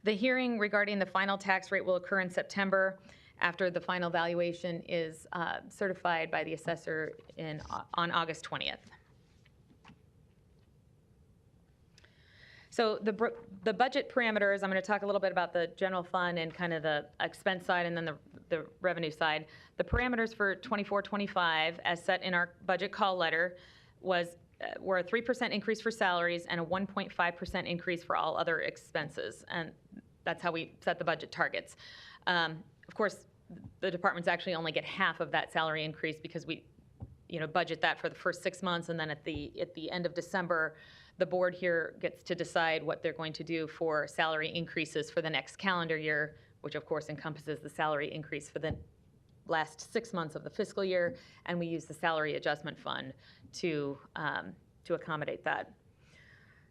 The hearing regarding the final tax rate will occur in September after the final valuation is certified by the assessor on August 20th. So the budget parameters, I'm going to talk a little bit about the general fund and kind of the expense side and then the revenue side. The parameters for 24-25, as set in our budget call letter, were a 3% increase for salaries and a 1.5% increase for all other expenses. And that's how we set the budget targets. Of course, the departments actually only get half of that salary increase because we budget that for the first 6 months, and then at the end of December, the board here gets to decide what they're going to do for salary increases for the next calendar year, which of course encompasses the salary increase for the last 6 months of the fiscal year, and we use the salary adjustment fund to accommodate that.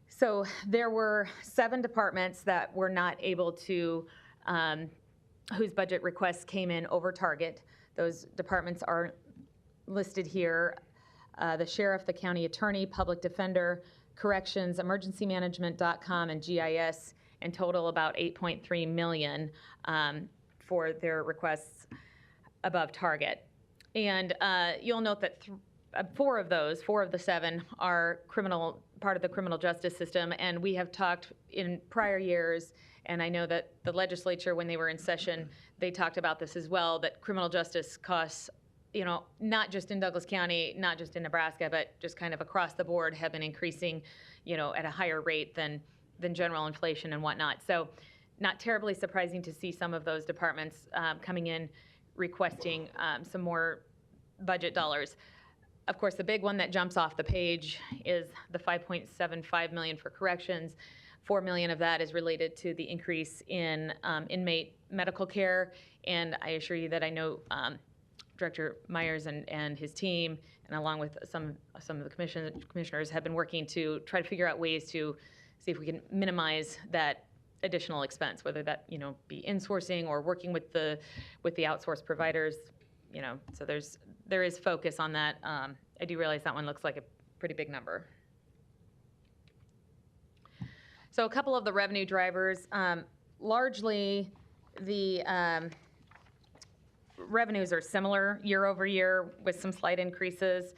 So there were 7 departments that were not able to, whose budget requests came in over target. Those departments are listed here. The sheriff, the county attorney, public defender, corrections, emergency management, DOTComm, and GIS, in total about $8.3 million for their requests above target. And you'll note that 4 of the 7 are part of the criminal justice system, and we have talked in prior years, and I know that the legislature, when they were in session, they talked about this as well, that criminal justice costs, not just in Douglas County, not just in Nebraska, but just kind of across the board have been increasing, at a higher rate than general inflation and whatnot. So not terribly surprising to see some of those departments coming in requesting some more budget dollars. Of course, the big one that jumps off the page is the $5.75 million for corrections. $4 million of that is related to the increase in inmate medical care, and I assure you that I know Director Myers and his team, and along with some of the commissioners, have been working to try to figure out ways to see if we can minimize that additional expense, whether that be insourcing or working with the outsourced providers. So there is focus on that. I do realize that one looks like a pretty big number. So a couple of the revenue drivers, largely the revenues are similar year over year with some slight increases.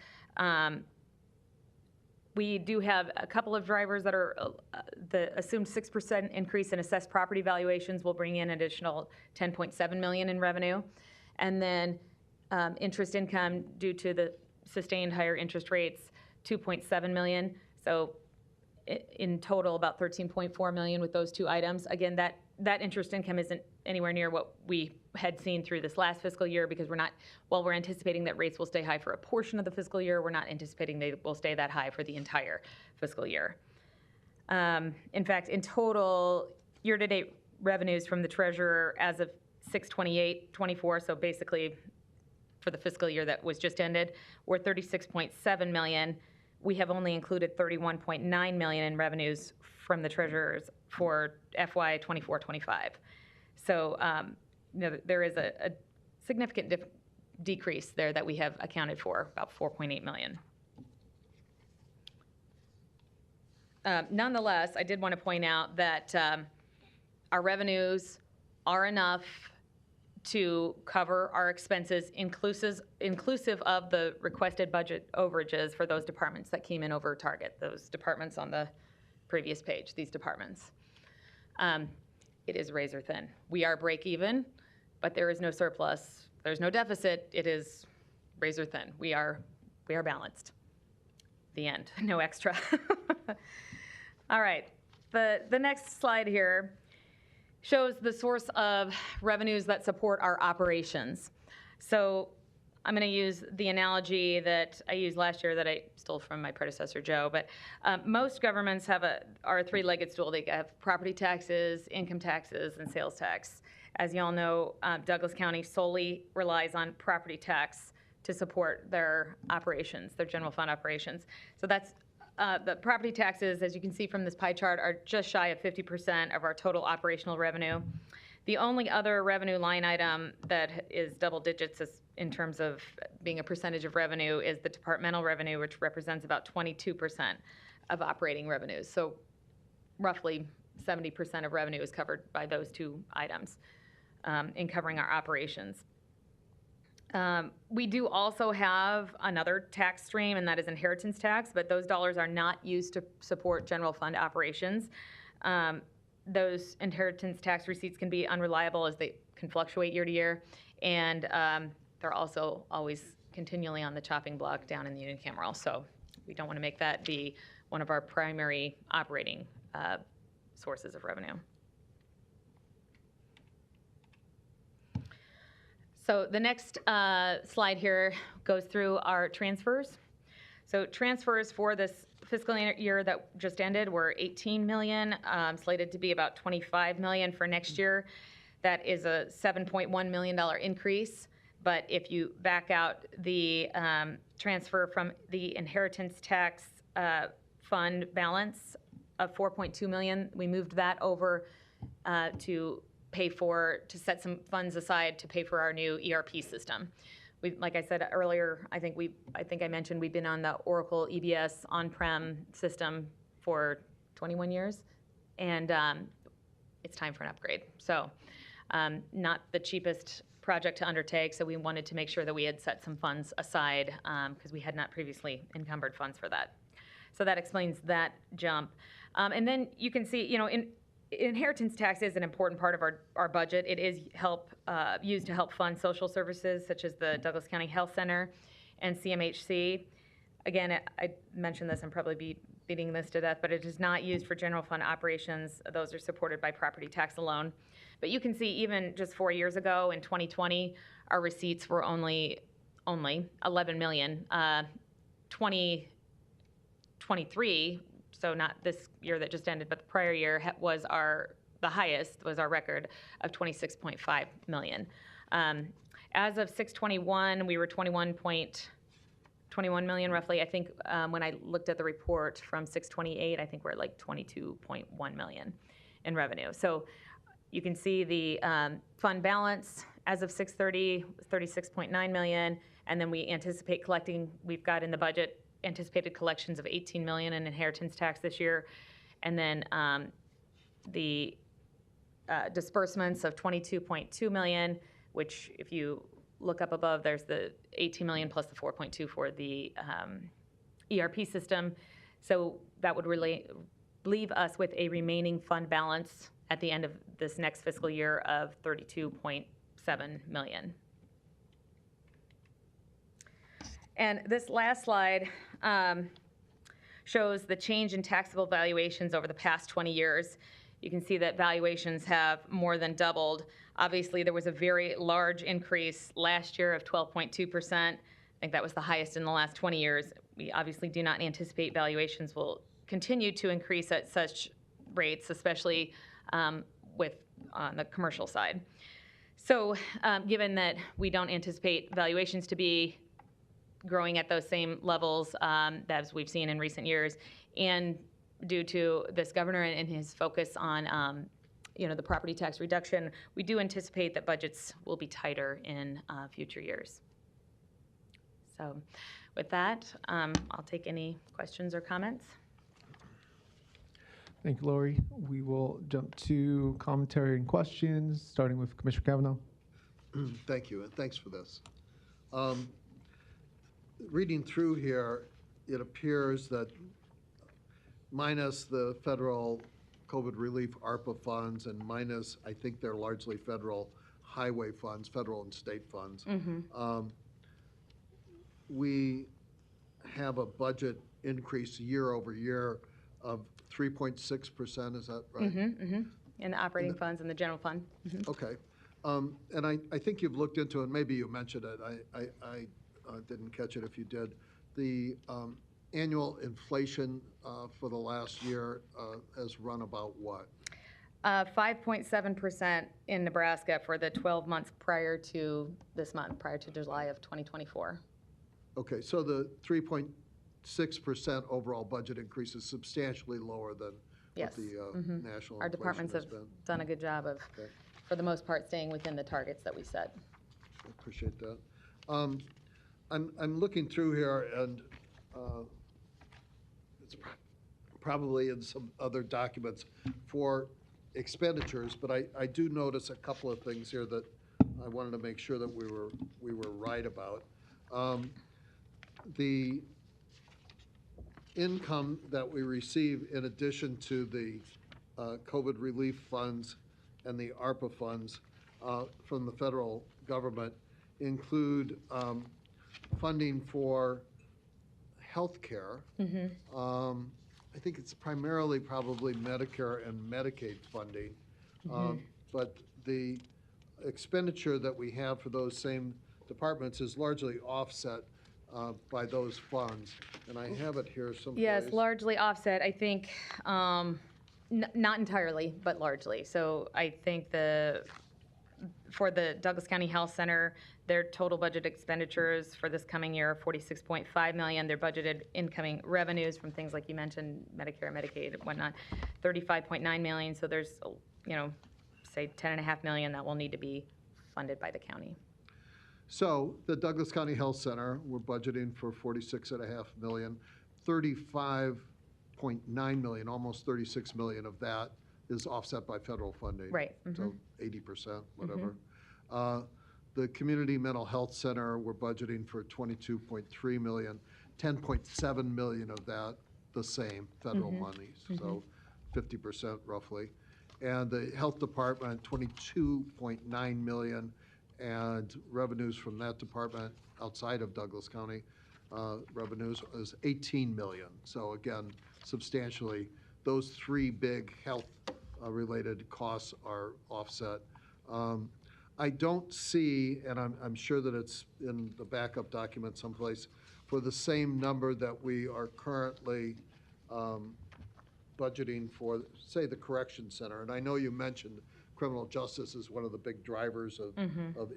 We do have a couple of drivers that are the assumed 6% increase in assessed property valuations will bring in additional $10.7 million in revenue. And then interest income due to the sustained higher interest rates, $2.7 million. So in total, about $13.4 million with those 2 items. Again, that interest income isn't anywhere near what we had seen through this last fiscal year, because while we're anticipating that rates will stay high for a portion of the fiscal year, we're not anticipating they will stay that high for the entire fiscal year. In fact, in total, year-to-date revenues from the treasurer as of 6/28/24, so basically for the fiscal year that was just ended, were $36.7 million. We have only included $31.9 million in revenues from the treasurers for FY 24-25. So there is a significant decrease there that we have accounted for, about $4.8 million. Nonetheless, I did want to point out that our revenues are enough to cover our expenses, inclusive of the requested budget overages for those departments that came in over target, those departments on the previous page, these departments. It is razor thin. We are break even, but there is no surplus. There's no deficit. It is razor thin. We are balanced. The end. No extra. All right. The next slide here shows the source of revenues that support our operations. So I'm going to use the analogy that I used last year that I stole from my predecessor, Joe, but most governments are a 3-legged stool. They have property taxes, income taxes, and sales tax. As you all know, Douglas County solely relies on property tax to support their operations, their general fund operations. So that's the property taxes, as you can see from this pie chart, are just shy of 50% of our total operational revenue. The only other revenue line item that is double digits in terms of being a percentage of revenue is the departmental revenue, which represents about 22% of operating revenues. So roughly 70% of revenue is covered by those 2 items in covering our operations. We do also have another tax stream, and that is inheritance tax, but those dollars are not used to support general fund operations. Those inheritance tax receipts can be unreliable as they can fluctuate year to year, and they're also always continually on the chopping block down in the unicameral, so we don't want to make that be one of our primary operating sources of revenue. So the next slide here goes through our transfers. So transfers for this fiscal year that just ended were $18 million, slated to be about $25 million for next year. That is a $7.1 million increase. But if you back out the transfer from the inheritance tax fund balance of 4.2 million, we moved that over to set some funds aside to pay for our new ERP system. Like I said earlier, I think I mentioned we've been on the Oracle EBS on-prem system for 21 years, and it's time for an upgrade. So not the cheapest project to undertake, so we wanted to make sure that we had set some funds aside because we had not previously encumbered funds for that. So that explains that jump. And then you can see, inheritance tax is an important part of our budget. It is used to help fund social services such as the Douglas County Health Center and CMHC. Again, I mentioned this and probably be beating this to death, but it is not used for general fund operations. Those are supported by property tax alone. But you can see even just 4 years ago in 2020, our receipts were only 11 million. 2023, so not this year that just ended, but the prior year was the highest, was our record of 26.5 million. As of 6/21, we were 21 million roughly. I think when I looked at the report from 6/28, I think we're like 22.1 million in revenue. So you can see the fund balance as of 6/30 was 36.9 million, and then we anticipate collecting. We've got in the budget anticipated collections of 18 million in inheritance tax this year, and then the disbursements of 22.2 million, which if you look up above, there's the 18 million plus the 4.2 for the ERP system. So that would really leave us with a remaining fund balance at the end of this next fiscal year of 32.7 million. And this last slide shows the change in taxable valuations over the past 20 years. You can see that valuations have more than doubled. Obviously, there was a very large increase last year of 12.2%. I think that was the highest in the last 20 years. We obviously do not anticipate valuations will continue to increase at such rates, especially with on the commercial side. So given that we don't anticipate valuations to be growing at those same levels as we've seen in recent years, and due to this governor and his focus on the property tax reduction, we do anticipate that budgets will be tighter in future years. So with that, I'll take any questions or comments. Thank you, Lori. We will jump to commentary and questions, starting with Commissioner Kavanaugh. Thank you, and thanks for this. Reading through here, it appears that minus the federal COVID relief ARPA funds and minus, I think they're largely federal highway funds, federal and state funds, we have a budget increase year over year of 3.6%, is that right? In the operating funds and the general fund. Okay. And I think you've looked into it, maybe you mentioned it, I didn't catch it if you did. The annual inflation for the last year has run about what? 5.7% in Nebraska for the 12 months prior to this month, prior to July of 2024. Okay, so the 3.6% overall budget increase is substantially lower than what the national Our inflation departments has have been. done a good job of, for the most part, staying within the targets that we set. I appreciate that. I'm looking through here, and it's probably in some other documents for expenditures, but I do notice a couple of things here that I wanted to make sure that we were right about. The income that we receive in addition to the COVID relief funds and the ARPA funds from the federal government include funding for health care. I think it's primarily probably Medicare and Medicaid funding. But the expenditure that we have for those same departments is largely offset by those funds. And I have it here someplace. Yes, largely offset. I think, not entirely, but largely. So I think the For the Douglas County Health Center, their total budget expenditures for this coming year are $46.5 million. Their budgeted incoming revenues from things like you mentioned, Medicare, Medicaid, and whatnot, $35.9 million. So there's, say $10.5 million that will need to be funded by the county. So the Douglas County Health Center, we're budgeting for 46.5 million. 35.9 million, almost 36 million of that is offset by federal funding. Right. So 80%, whatever. The Community Mental Health Center, we're budgeting for 22.3 million. 10.7 million of that, the same federal monies, so 50% roughly. And the Health Department, 22.9 million, and revenues from that department outside of Douglas County revenues is 18 million. So again, substantially, those three big health related costs are offset. I don't see, and I'm sure that it's in the backup document someplace, for the same number that we are currently budgeting for, say, the correction center. And I know you mentioned criminal justice is one of the big drivers of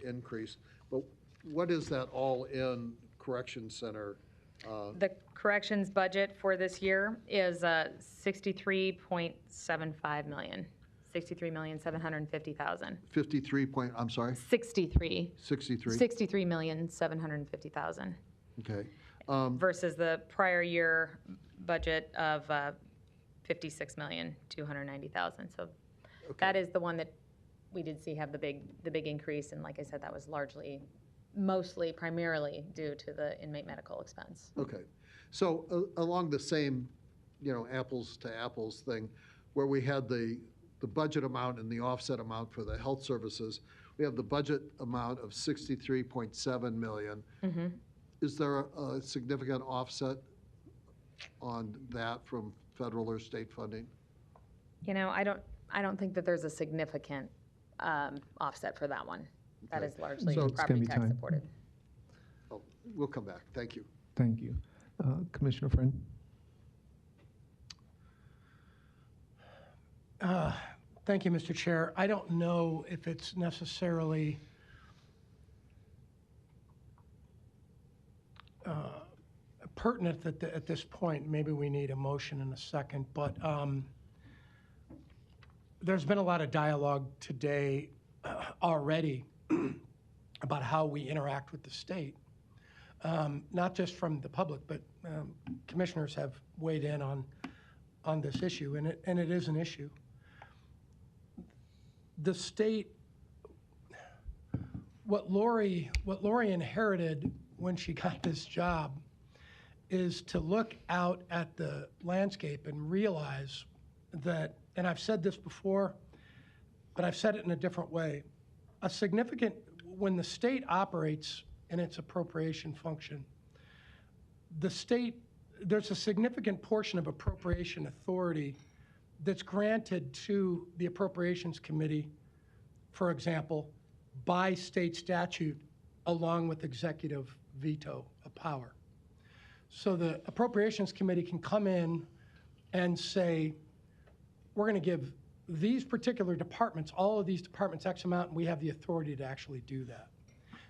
increase, but what is that all-in correction center? The corrections budget for this year is $63.75 million. 63,750,000. 53 point, I'm sorry? 63. 63? 63,750,000. Okay. Versus the prior year budget of 56,290,000. So that is the one that we did see have the big increase, and like I said, that was mostly, primarily due to the inmate medical expense. Okay. So along the same, apples to apples thing, where we had the budget amount and the offset amount for the health services, we have the budget amount of 63.7 million. Is there a significant offset on that from federal or state funding? I don't think that there's a significant offset for that one. That is largely So it's gonna property be tax time. supported. Oh, we'll come back. Thank you. Thank you. Commissioner Friend? Thank you, Mr. Chair. I don't know if it's necessarily pertinent at this point. Maybe we need a motion in a second, but there's been a lot of dialogue today already about how we interact with the state, not just from the public, but commissioners have weighed in on this issue, and it is an issue. The state, what Lori inherited when she got this job is to look out at the landscape and realize that, and I've said this before, but I've said it in a different way, when the state operates in its appropriation function, there's a significant portion of appropriation authority that's granted to the Appropriations Committee, for example, by state statute, along with executive veto of power. So the Appropriations Committee can come in and say, we're going to give these particular departments, all of these departments, X amount, and we have the authority to actually do that.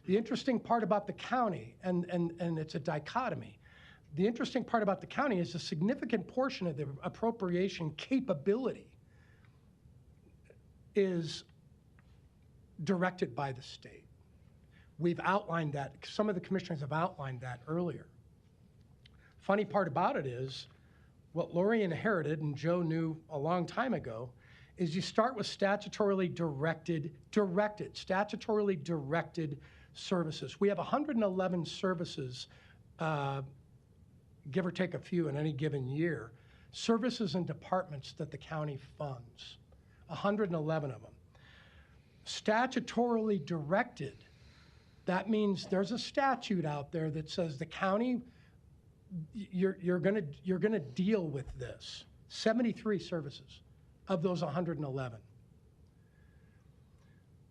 The interesting part about the county, and it's a dichotomy, the interesting part about the county is a significant portion of the appropriation capability is directed by the state. We've outlined that. Some of the commissioners have outlined that earlier. Funny part about it is what Lori inherited, and Joe knew a long time ago, is you start with statutorily directed services. We have 111 services, give or take a few in any given year, services and departments that the county funds, 111 of them. Statutorily directed, that means there's a statute out there that says the county, you're gonna deal with this. 73 services of those 111.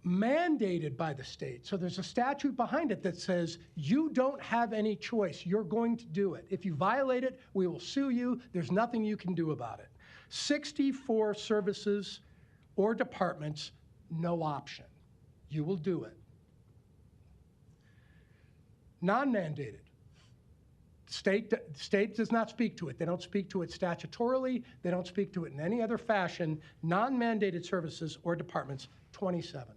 Mandated by the state. So there's a statute behind it that says you don't have any choice. You're going to do it. If you violate it, we will sue you. There's nothing you can do about it. 64 services or departments, no option. you will do it. Non-mandated. State does not speak to it. They don't speak to it statutorily. They don't speak to it in any other fashion. Non-mandated services or departments, 27.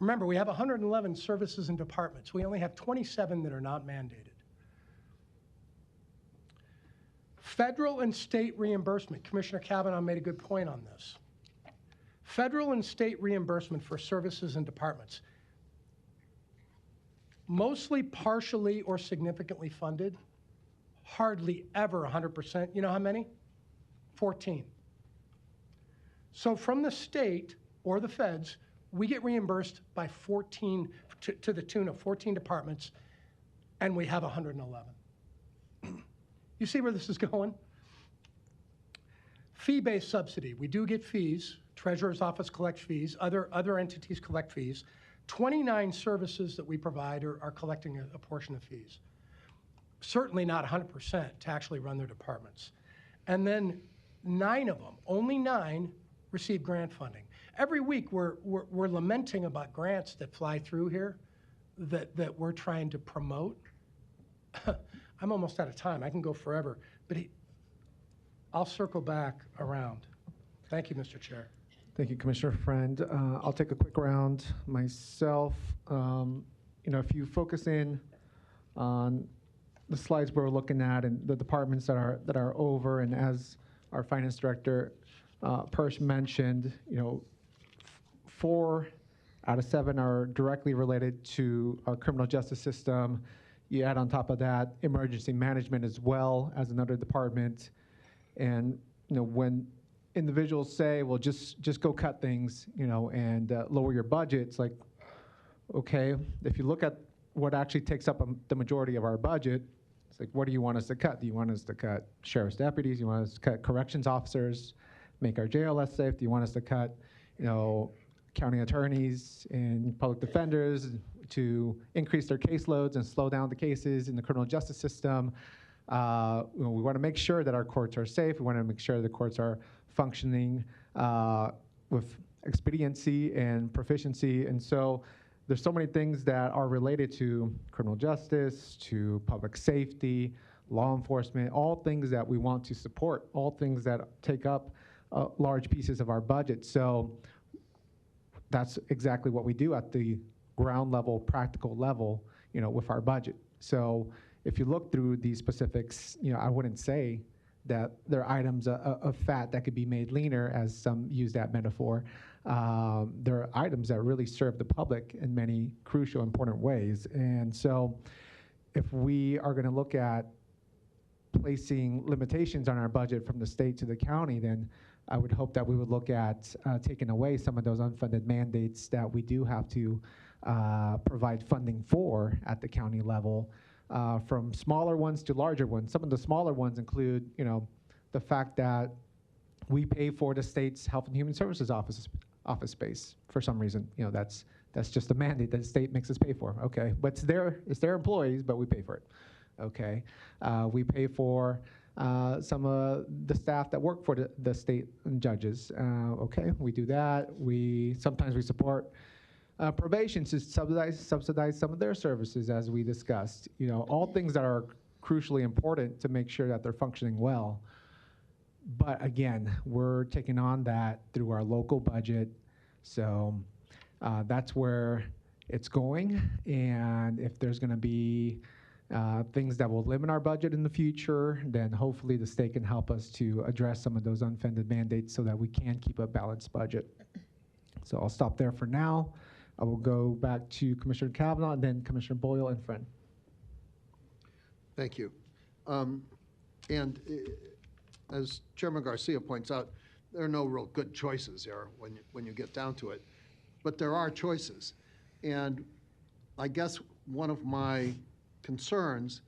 Remember, we have 111 services and departments. We only have 27 that are not mandated. Federal and state reimbursement. Commissioner Kavanaugh made a good point on this. Federal and state reimbursement for services and departments. Mostly partially or significantly funded. Hardly ever 100%. You know how many? 14. So from the state or the feds, we get reimbursed by 14, to the tune of 14 departments, and we have 111. You see where this is going? Fee-based subsidy. We do get fees. Treasurer's office collects fees. Other entities collect fees. 29 services that we provide are collecting a portion of fees. Certainly not 100% to actually run their departments. And then 9 of them, only 9, receive grant funding. Every week we're lamenting about grants that fly through here that we're trying to promote. I'm almost out of time. I can go forever, but I'll circle back around. Thank you, Mr. Chair. Thank you, Commissioner Friend. I'll take a quick round myself. If you focus in on the slides we're looking at and the departments that are over, and as our finance director Persh mentioned, 4 out of 7 are directly related to our criminal justice system. You add on top of that emergency management as well as another department, and when individuals say, well, just go cut things, and lower your budget. It's like, okay, if you look at what actually takes up the majority of our budget, it's like, what do you want us to cut? Do you want us to cut sheriff's deputies? Do you want us to cut corrections officers, make our jail less safe? Do you want us to cut, county attorneys and public defenders to increase their caseloads and slow down the cases in the criminal justice system? We want to make sure that our courts are safe. We want to make sure the courts are functioning with expediency and proficiency. And so there's so many things that are related to criminal justice, to public safety, law enforcement, all things that we want to support, all things that take up large pieces of our budget. So that's exactly what we do at the ground level, practical level, with our budget. So if you look through these specifics, I wouldn't say that there are items of fat that could be made leaner, as some use that metaphor. There are items that really serve the public in many crucial, important ways. And so if we are going to look at placing limitations on our budget from the state to the county, then I would hope that we would look at taking away some of those unfunded mandates that we do have to provide funding for at the county level, from smaller ones to larger ones. Some of the smaller ones include, the fact that we pay for the state's Health and Human Services office space for some reason. That's just a mandate that the state makes us pay for. Okay, but it's their employees, but we pay for it. Okay, we pay for some of the staff that work for the state judges. Okay, we do that. Sometimes we support probation to subsidize some of their services, as we discussed. All things that are crucially important to make sure that they're functioning well. But again, we're taking on that through our local budget. So that's where it's going. And if there's going to be things that will limit our budget in the future, then hopefully the state can help us to address some of those unfunded mandates so that we can keep a balanced budget. So I'll stop there for now. I will go back to Commissioner Kavanaugh and then Commissioner Boyle and Friend. Thank you. As Chairman Garcia points out, there are no real good choices here when you get down to it. But there are choices. And I guess one of my concerns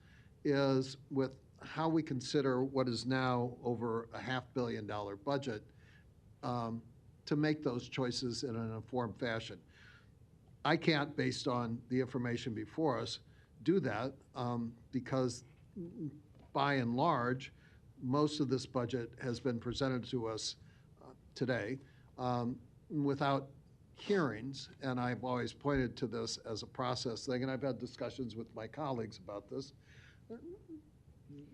is with how we consider what is now over a $500 million budget to make those choices in an informed fashion. I can't, based on the information before us, do that because by and large, most of this budget has been presented to us today without hearings, and I've always pointed to this as a process thing, and I've had discussions with my colleagues about this,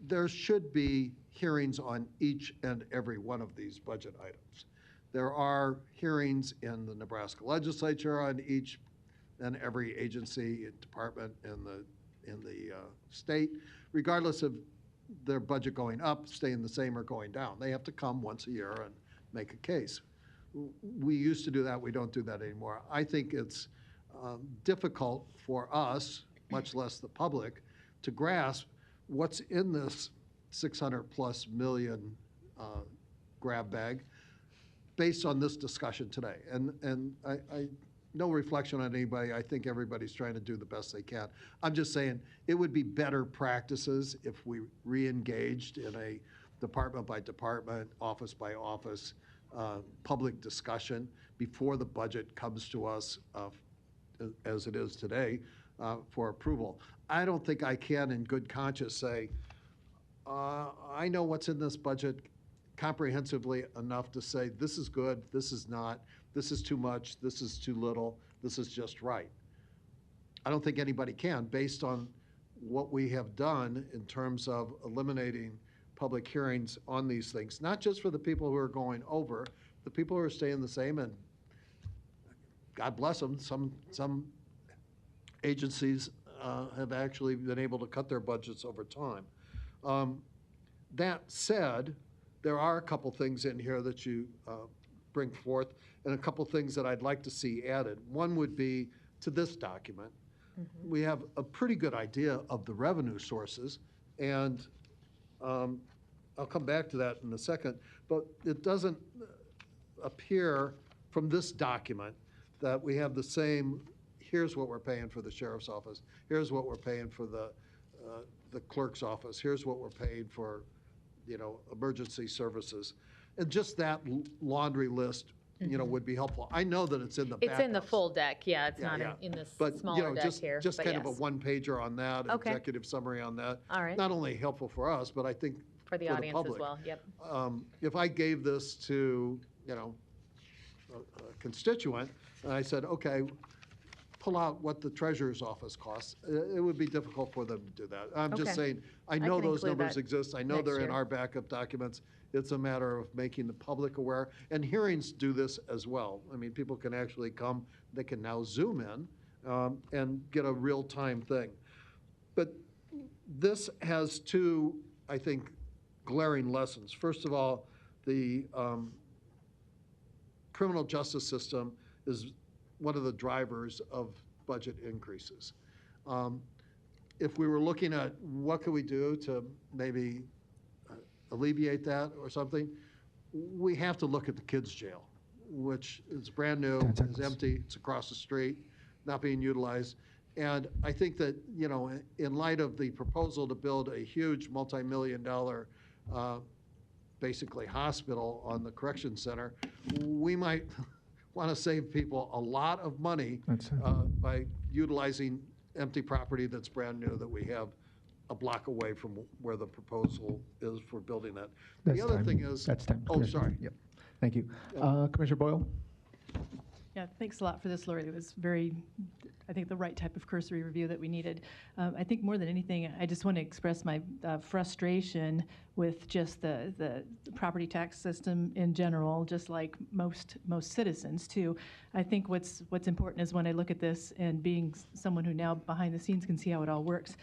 there should be hearings on each and every one of these budget items. There are hearings in the Nebraska legislature on each and every agency, department in the state, regardless of their budget going up, staying the same, or going down. They have to come once a year and make a case. We used to do that. We don't do that anymore. I think it's difficult for us, much less the public, to grasp what's in this 600+ million grab bag based on this discussion today. And I no reflection on anybody. I think everybody's trying to do the best they can. I'm just saying it would be better practices if we re-engaged in a department by department, office by office, public discussion before the budget comes to us as it is today for approval. I don't think I can in good conscience say, I know what's in this budget comprehensively enough to say this is good, this is not, this is too much, this is too little, this is just right. I don't think anybody can, based on what we have done in terms of eliminating public hearings on these things, not just for the people who are going over, the people who are staying the same, and God bless them, some agencies have actually been able to cut their budgets over time. That said, there are a couple things in here that you bring forth, and a couple things that I'd like to see added. One would be to this document. Mm-hmm. We have a pretty good idea of the revenue sources, and I'll come back to that in a second, but it doesn't appear from this document that we have the same, here's what we're paying for the sheriff's office, here's what we're paying for the clerk's office, here's what we're paying for, emergency services. And just that laundry list, would be helpful. I know that it's in the It's in the full deck, yeah, it's not yeah. in this But, smaller deck here. Just but kind yes. of a one-pager on that, Okay. executive summary on that. All right. Not only helpful for us, but I think For the audience public. as well, yep. If I gave this to, a constituent, and I said, okay, pull out what the treasurer's office costs, it would be difficult for them to do that. I'm just Okay. saying, I I know can those include numbers that exist. I know next they're in year. our backup documents. It's a matter of making the public aware. And hearings do this as well. I mean, people can actually come, they can now Zoom in and get a real-time thing. But this has two, I think, glaring lessons. First of all, the criminal justice system is one of the drivers of budget increases. If we were looking at what could we do to maybe alleviate that or something, we have to look at the kids' jail, which is brand new, is empty, it's across the street, not being utilized. And I think that, in light of the proposal to build a huge multi-million-dollar basically hospital on the correction center, we might want to save people a lot of money by utilizing empty property that's brand new that we have a block away from where the proposal is for building that. The other thing is, That's time. oh, sorry. Yep. Thank you. Commissioner Boyle? Yeah, thanks a lot for this, Lori. It was very, I think, the right type of cursory review that we needed. I think more than anything, I just want to express my frustration with just the property tax system in general, just like most citizens too. I think what's important is when I look at this and being someone who now behind the scenes can see how it all works.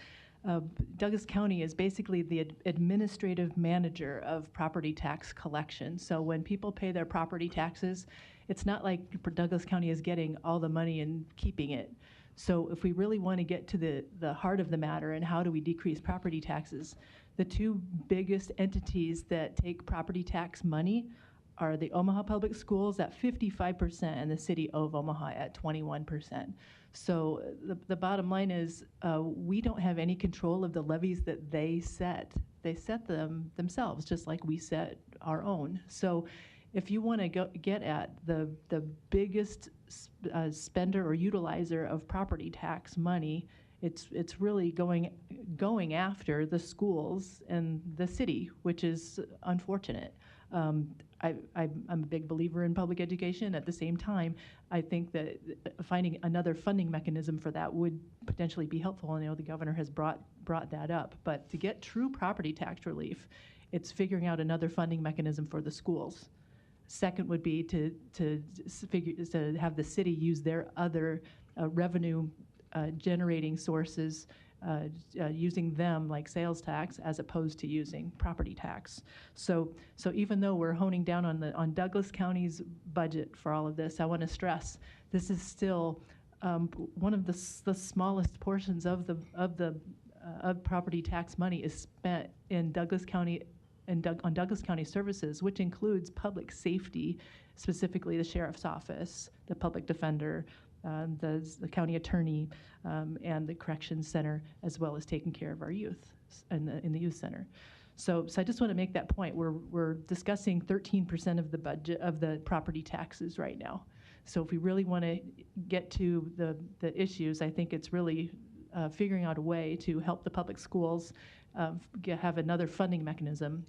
Douglas County is basically the administrative manager of property tax collection. So when people pay their property taxes, it's not like Douglas County is getting all the money and keeping it. So if we really want to get to the heart of the matter and how do we decrease property taxes, the two biggest entities that take property tax money are the Omaha Public Schools at 55% and the City of Omaha at 21%. So the bottom line is we don't have any control of the levies that they set. They set them themselves, just like we set our own. So if you want to get at the biggest spender or utilizer of property tax money, it's really going after the schools and the city, which is unfortunate. I'm a big believer in public education. At the same time, I think that finding another funding mechanism for that would potentially be helpful. I know the governor has brought that up. But to get true property tax relief, it's figuring out another funding mechanism for the schools. Second would be to have the city use their other revenue generating sources, using them like sales tax as opposed to using property tax. So even though we're honing down on Douglas County's budget for all of this, I want to stress this is still one of the smallest portions of property tax money is spent in Douglas County on Douglas County services, which includes public safety, specifically the sheriff's office, the public defender, the county attorney, and the corrections center, as well as taking care of our youth in the youth center. So I just want to make that point. We're discussing 13% of the budget of the property taxes right now. So if we really want to get to the issues, I think it's really figuring out a way to help the public schools have another funding mechanism,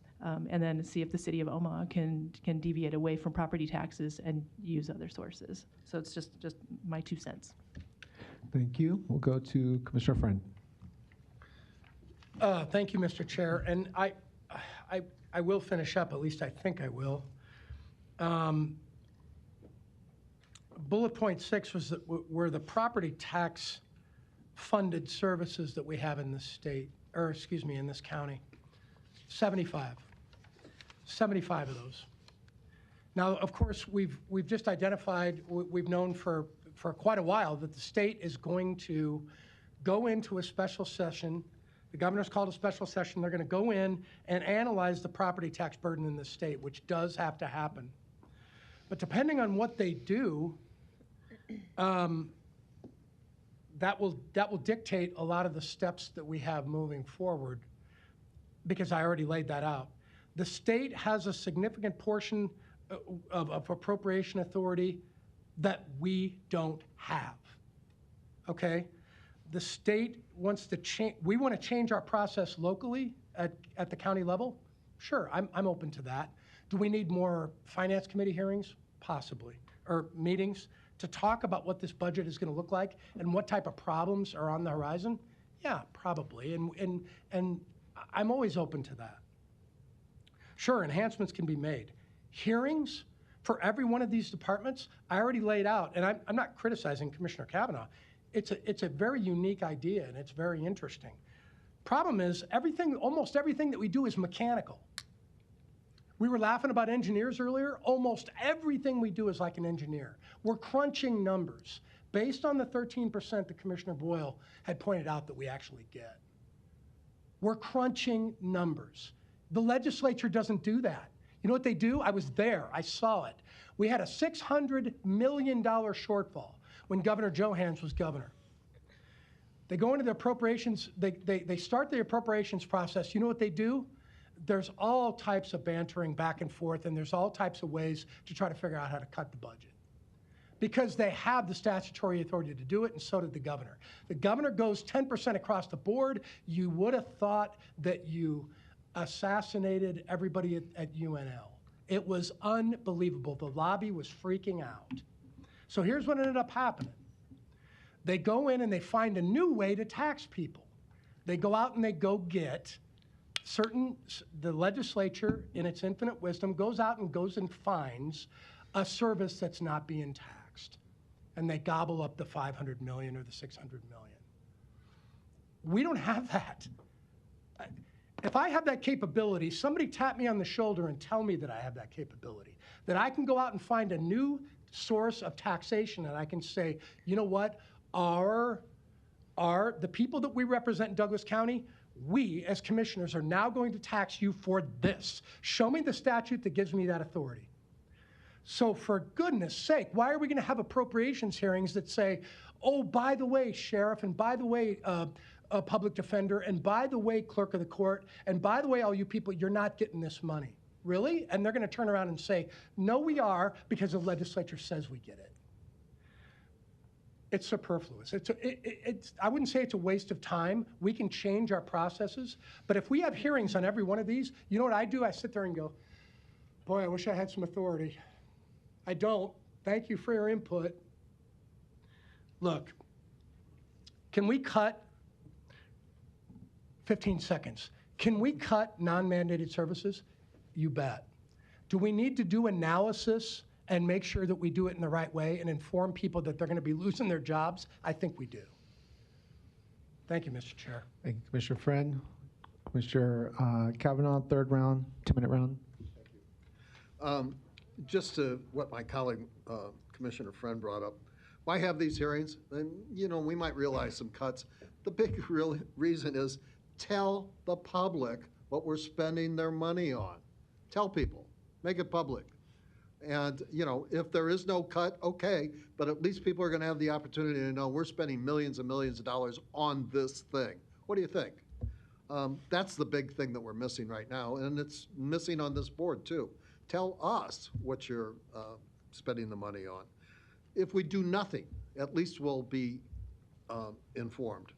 and then see if the city of Omaha can deviate away from property taxes and use other sources. So it's just my 2 cents. Thank you. We'll go to Commissioner Friend. Thank you, Mr. Chair. And I will finish up, at least I think I will. Bullet point 6 was were the property tax funded services that we have in this state, or excuse me, in this county. 75 of those. Now, of course, we've just identified, we've known for quite a while that the state is going to go into a special session. The governor's called a special session. They're going to go in and analyze the property tax burden in the state, which does have to happen. But depending on what they do, that will dictate a lot of the steps that we have moving forward, because I already laid that out. The state has a significant portion of appropriation authority that we don't have, okay? The state wants to change, we want to change our process locally at the county level. Sure, I'm open to that. Do we need more finance committee hearings? Possibly, or meetings to talk about what this budget is going to look like and what type of problems are on the horizon? Yeah, probably, and I'm always open to that. Sure, enhancements can be made. Hearings for every one of these departments, I already laid out, and I'm not criticizing Commissioner Kavanaugh. It's a very unique idea, and it's very interesting. Problem is, almost everything that we do is mechanical. We were laughing about engineers earlier. Almost everything we do is like an engineer. We're crunching numbers based on the 13% that Commissioner Boyle had pointed out that we actually get. We're crunching numbers. The legislature doesn't do that. You know what they do? I was there. I saw it. We had a $600 million shortfall when Governor Johans was governor. They go into the appropriations. They start the appropriations process. You know what they do? There's all types of bantering back and forth, and there's all types of ways to try to figure out how to cut the budget. Because they have the statutory authority to do it, and so did the governor. The governor goes 10% across the board. You would have thought that you assassinated everybody at UNL. It was unbelievable. The lobby was freaking out. So here's what ended up happening. They go in and they find a new way to tax people. They go out and they go get the legislature, in its infinite wisdom, goes out and goes and finds a service that's not being taxed. And they gobble up the $500 million or the $600 million. We don't have that. If I have that capability, somebody tap me on the shoulder and tell me that I have that capability, that I can go out and find a new source of taxation, and I can say, you know what, the people that we represent in Douglas County, we as commissioners are now going to tax you for this. Show me the statute that gives me that authority. So for goodness sake, why are we going to have appropriations hearings that say, oh, by the way, sheriff, and by the way, a public defender, and by the way, clerk of the court, and by the way, all you people, you're not getting this money. Really? And they're going to turn around and say, no, we are, because the legislature says we get it. It's superfluous. I wouldn't say it's a waste of time. We can change our processes. But if we have hearings on every one of these, you know what I do? I sit there and go, Boy, I wish I had some authority. I don't. Thank you for your input. Look, can we cut 15 seconds? Can we cut non-mandated services? You bet. Do we need to do analysis and make sure that we do it in the right way and inform people that they're going to be losing their jobs? I think we do. Thank you, Mr. Chair. Thank you, Commissioner Friend. Commissioner Kavanaugh, third round, 2-minute round. Just to what my colleague, Commissioner Friend brought up, why have these hearings? And, you know, we might realize some cuts. The big real reason is tell the public what we're spending their money on. Tell people, make it public. And, you know, if there is no cut, okay, but at least people are going to have the opportunity to know we're spending millions and millions of dollars on this thing. What do you think? That's the big thing that we're missing right now, and it's missing on this board, too. Tell us what you're spending the money on. If we do nothing, at least we'll be informed.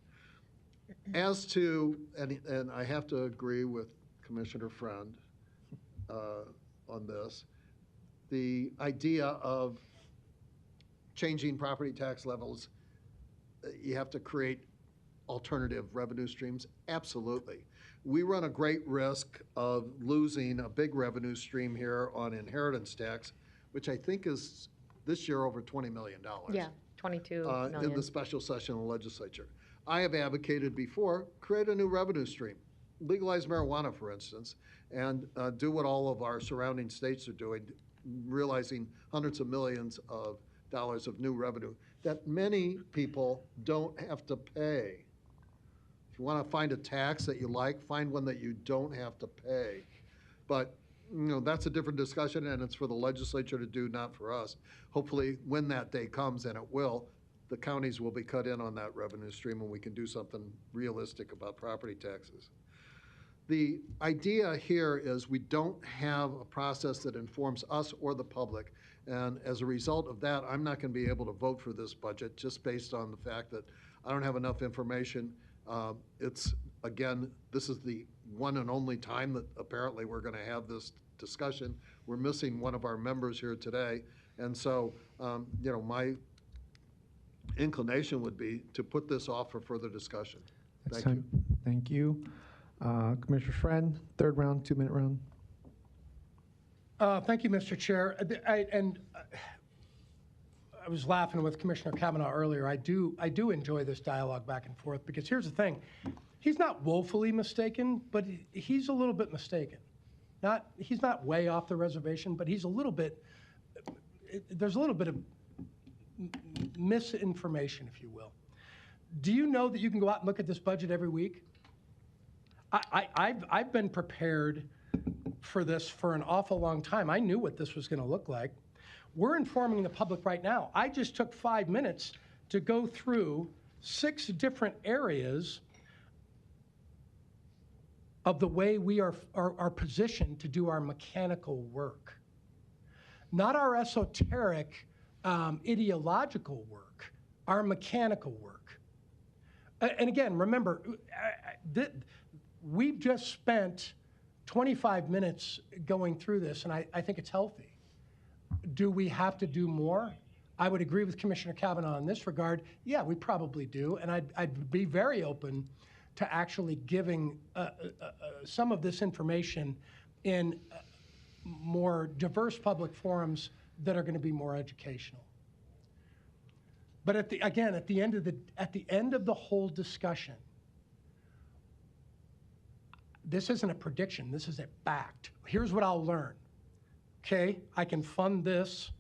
As to, and I have to agree with Commissioner Friend on this, the idea of changing property tax levels, you have to create alternative revenue streams. Absolutely. We run a great risk of losing a big revenue stream here on inheritance tax, which I think is this year over $20 million. Yeah, 22 million. In the special session of the legislature. I have advocated before, create a new revenue stream. Legalize marijuana, for instance, and do what all of our surrounding states are doing, realizing hundreds of millions of dollars of new revenue that many people don't have to pay. If you want to find a tax that you like, find one that you don't have to pay. But you know, that's a different discussion, and it's for the legislature to do, not for us. Hopefully, when that day comes, and it will, the counties will be cut in on that revenue stream, and we can do something realistic about property taxes. The idea here is we don't have a process that informs us or the public, and as a result of that, I'm not going to be able to vote for this budget just based on the fact that I don't have enough information. It's, again, this is the one and only time that apparently we're going to have this discussion. We're missing one of our members here today, and so, you know, my inclination would be to put this off for further discussion. Thank you. Thank you. Commissioner Friend, third round, 2-minute round. Thank you, Mr. Chair. I was laughing with Commissioner Kavanaugh earlier. I do enjoy this dialogue back and forth because here's the thing. He's not woefully mistaken, but he's a little bit mistaken. He's not way off the reservation, but he's a little bit, there's a little bit of misinformation, if you will. Do you know that you can go out and look at this budget every week? I've been prepared for this for an awful long time. I knew what this was going to look like. We're informing the public right now. I just took 5 minutes to go through 6 different areas of the way we are positioned to do our mechanical work. Not our esoteric, ideological work, our mechanical work. And again, remember, we've just spent 25 minutes going through this, and I think it's healthy. Do we have to do more? I would agree with Commissioner Kavanaugh in this regard. Yeah, we probably do, and I'd be very open to actually giving some of this information in more diverse public forums that are going to be more educational. But at the end of the whole discussion, this isn't a prediction. This is a fact. Here's what I'll learn. Okay, I can fund this.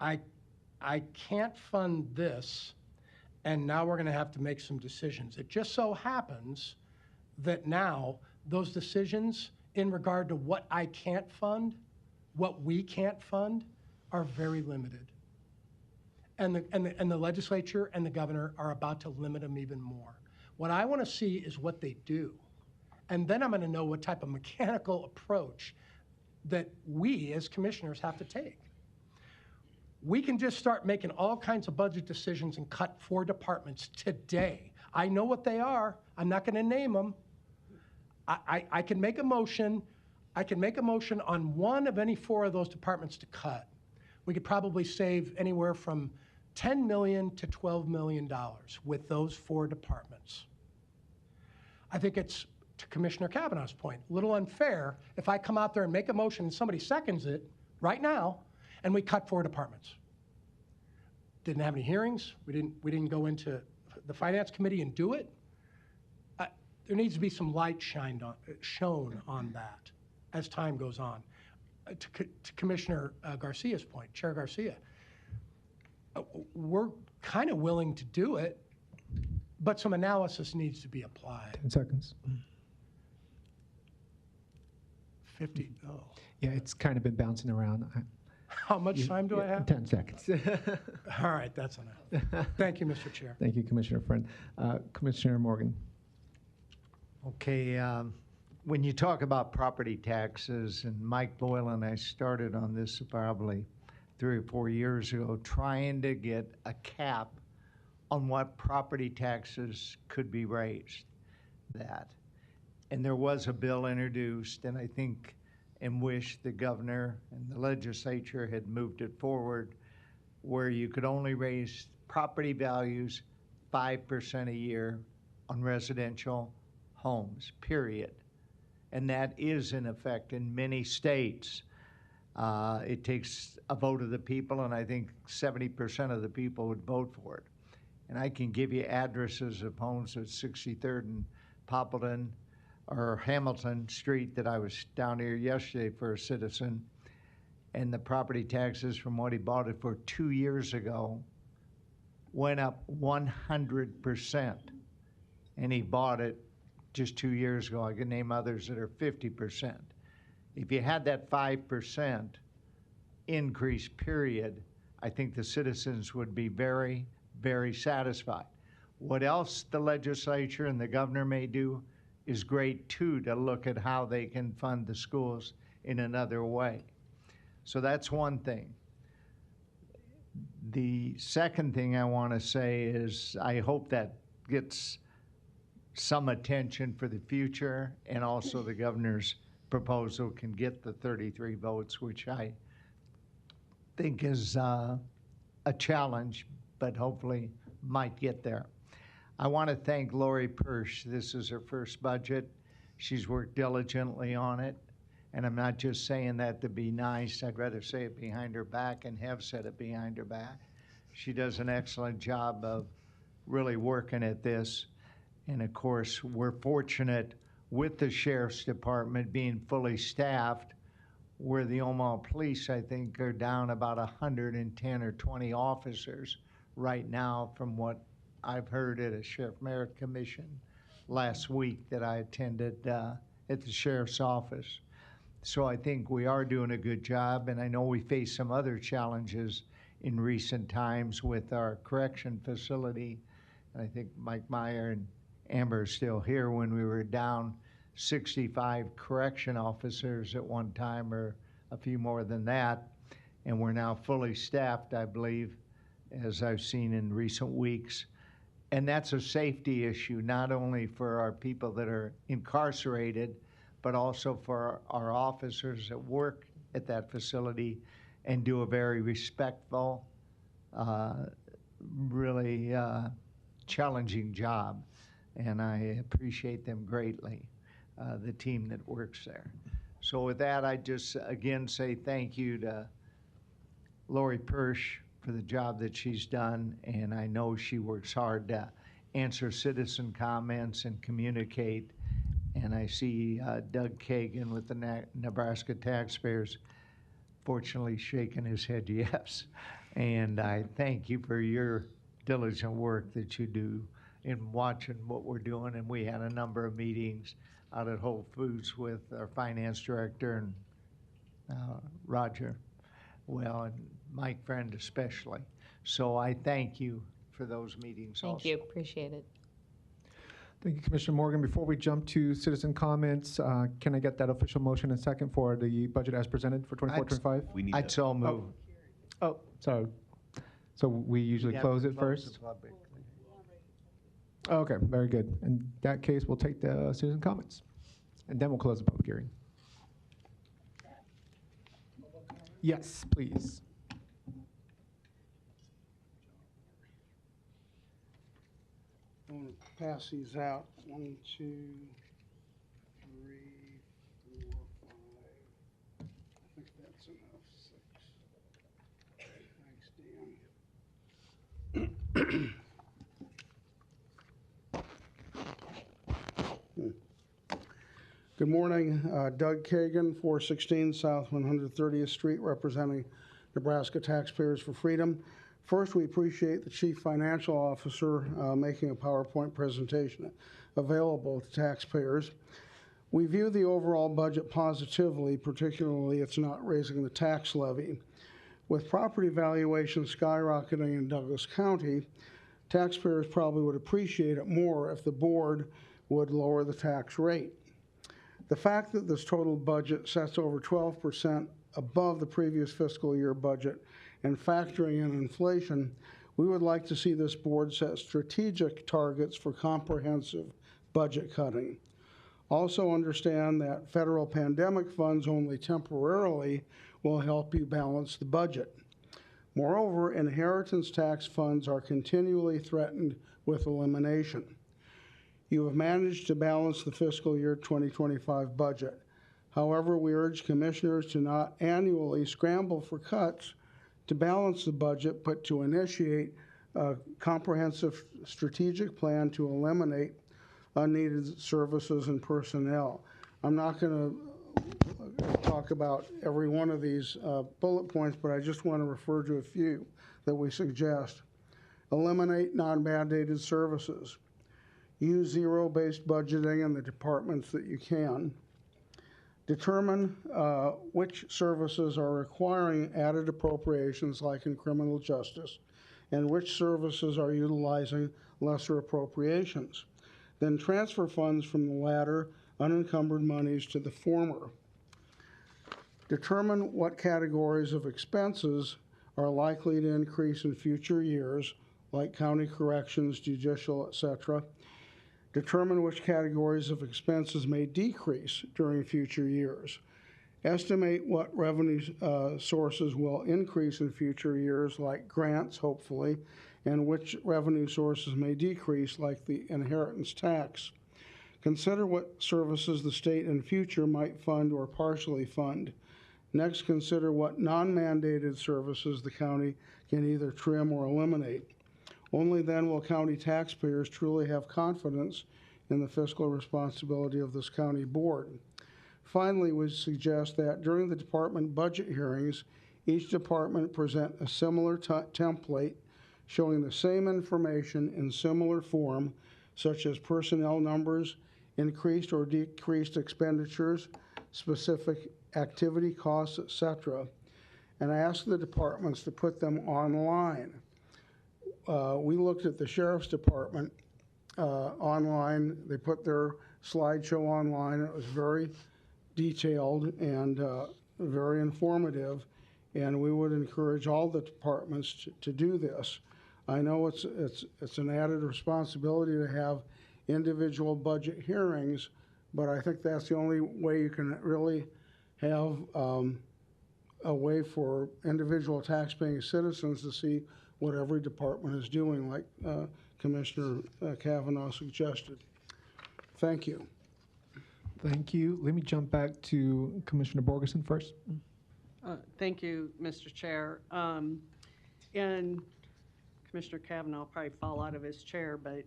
I can't fund this. And now we're going to have to make some decisions. It just so happens that now those decisions in regard to what I can't fund, what we can't fund, are very limited. And the legislature and the governor are about to limit them even more. What I want to see is what they do. And then I'm going to know what type of mechanical approach that we as commissioners have to take. We can just start making all kinds of budget decisions and cut 4 departments today. I know what they are. I'm not going to name them. I can make a motion. I can make a motion on one of any four of those departments to cut. We could probably save anywhere from $10 million to $12 million with those four departments. I think it's, to Commissioner Kavanaugh's point, a little unfair if I come out there and make a motion and somebody seconds it right now and we cut four departments. Didn't have any hearings. We didn't go into the Finance Committee and do it. There needs to be some light shown on that as time goes on. To Commissioner Garcia's point, Chair Garcia, we're kind of willing to do it, but some analysis needs to be applied. 10 seconds. 50, oh. Yeah, it's kind of been bouncing around. How much time do I have? 10 seconds. All right, that's enough. Thank you, Mr. Chair. Thank you, Commissioner Friend. Commissioner Morgan. Okay, when you talk about property taxes, and Mike Boyle and I started on this probably 3 or 4 years ago, trying to get a cap on what property taxes could be raised. And there was a bill introduced, and I think and wish the governor and the legislature had moved it forward, where you could only raise property values 5% a year on residential homes, period. And that is in effect in many states. It takes a vote of the people, and I think 70% of the people would vote for it. And I can give you addresses of homes at 63rd and Poppleton or Hamilton Street that I was down here yesterday for a citizen, and the property taxes from what he bought it for 2 years ago went up 100%. And he bought it just 2 years ago. I can name others that are 50%. If you had that 5% increase period, I think the citizens would be very, very satisfied. What else the legislature and the governor may do is great too, to look at how they can fund the schools in another way. So that's one thing. The second thing I want to say is I hope that gets some attention for the future, and also the governor's proposal can get the 33 votes, which I think is a challenge, but hopefully might get there. I want to thank Lori Persh. This is her first budget. She's worked diligently on it, and I'm not just saying that to be nice. I'd rather say it behind her back, and have said it behind her back. She does an excellent job of really working at this. And of course, we're fortunate with the Sheriff's Department being fully staffed, where the Omaha Police, I think, are down about 110 or 20 officers right now from what I've heard at a Sheriff Merit Commission last week that I attended at the Sheriff's Office. So I think we are doing a good job, and I know we face some other challenges in recent times with our correction facility. And I think Mike Meyer and Amber are still here. When we were down 65 correction officers at one time, or a few more than that, and we're now fully staffed, I believe, as I've seen in recent weeks. And that's a safety issue, not only for our people that are incarcerated, but also for our officers that work at that facility and do a very respectful, really challenging job. And I appreciate them greatly, the team that works there. So with that, I just again say thank you to Lori Persh for the job that she's done, and I know she works hard to answer citizen comments and communicate. And I see Doug Kagan with the Nebraska taxpayers fortunately shaking his head yes. And I thank you for your diligent work that you do in watching what we're doing. And we had a number of meetings out at Whole Foods with our finance director and Roger, well, and Mike Friend especially. So I thank you for those meetings also. Thank you, appreciate it. Thank you, Commissioner Morgan. Before we jump to citizen comments, can I get that official motion and second for the budget as presented for 24-25? We need I'd to- so move. Oh, sorry. So we usually We have close to it close first? the public. Okay, very good. In that case, we'll take the citizen comments, and then we'll close the public hearing. Yes, please. I'm going to pass these out. 1, 2, 3, 4, 5. I think that's enough. 6. Thanks, Dan. Good morning, Doug Kagan, 416 South 130th Street, representing Nebraska Taxpayers for Freedom. First, we appreciate the Chief Financial Officer making a PowerPoint presentation available to taxpayers. We view the overall budget positively, particularly it's not raising the tax levy. With property valuations skyrocketing in Douglas County, taxpayers probably would appreciate it more if the board would lower the tax rate. The fact that this total budget sets over 12% above the previous fiscal year budget and factoring in inflation, we would like to see this board set strategic targets for comprehensive budget cutting. Also understand that federal pandemic funds only temporarily will help you balance the budget. Moreover, inheritance tax funds are continually threatened with elimination. You have managed to balance the fiscal year 2025 budget. However, we urge commissioners to not annually scramble for cuts to balance the budget, but to initiate a comprehensive strategic plan to eliminate unneeded services and personnel. I'm not going to talk about every one of these bullet points, but I just want to refer to a few that we suggest. Eliminate non-mandated services. Use zero-based budgeting in the departments that you can. Determine which services are requiring added appropriations, like in criminal justice, and which services are utilizing lesser appropriations. Then transfer funds from the latter unencumbered monies to the former. Determine what categories of expenses are likely to increase in future years, like county corrections, judicial, etc. Determine which categories of expenses may decrease during future years. Estimate what revenue sources will increase in future years, like grants, hopefully, and which revenue sources may decrease, like the inheritance tax. Consider what services the state in future might fund or partially fund. Next, consider what non-mandated services the county can either trim or eliminate. Only then will county taxpayers truly have confidence in the fiscal responsibility of this county board. Finally, we suggest that during the department budget hearings, each department present a similar template showing the same information in similar form, such as personnel numbers, increased or decreased expenditures, specific activity costs, etc., and ask the departments to put them online. We looked at the Sheriff's Department online. They put their slideshow online. It was very detailed and very informative, and we would encourage all the departments to do this. I know it's an added responsibility to have individual budget hearings, but I think that's the only way you can really have a way for individual taxpaying citizens to see what every department is doing, like Commissioner Kavanaugh suggested. Thank you. Thank you. Let me jump back to Commissioner Borgeson first. Thank you, Mr. Chair. And Commissioner Kavanaugh will probably fall out of his chair, but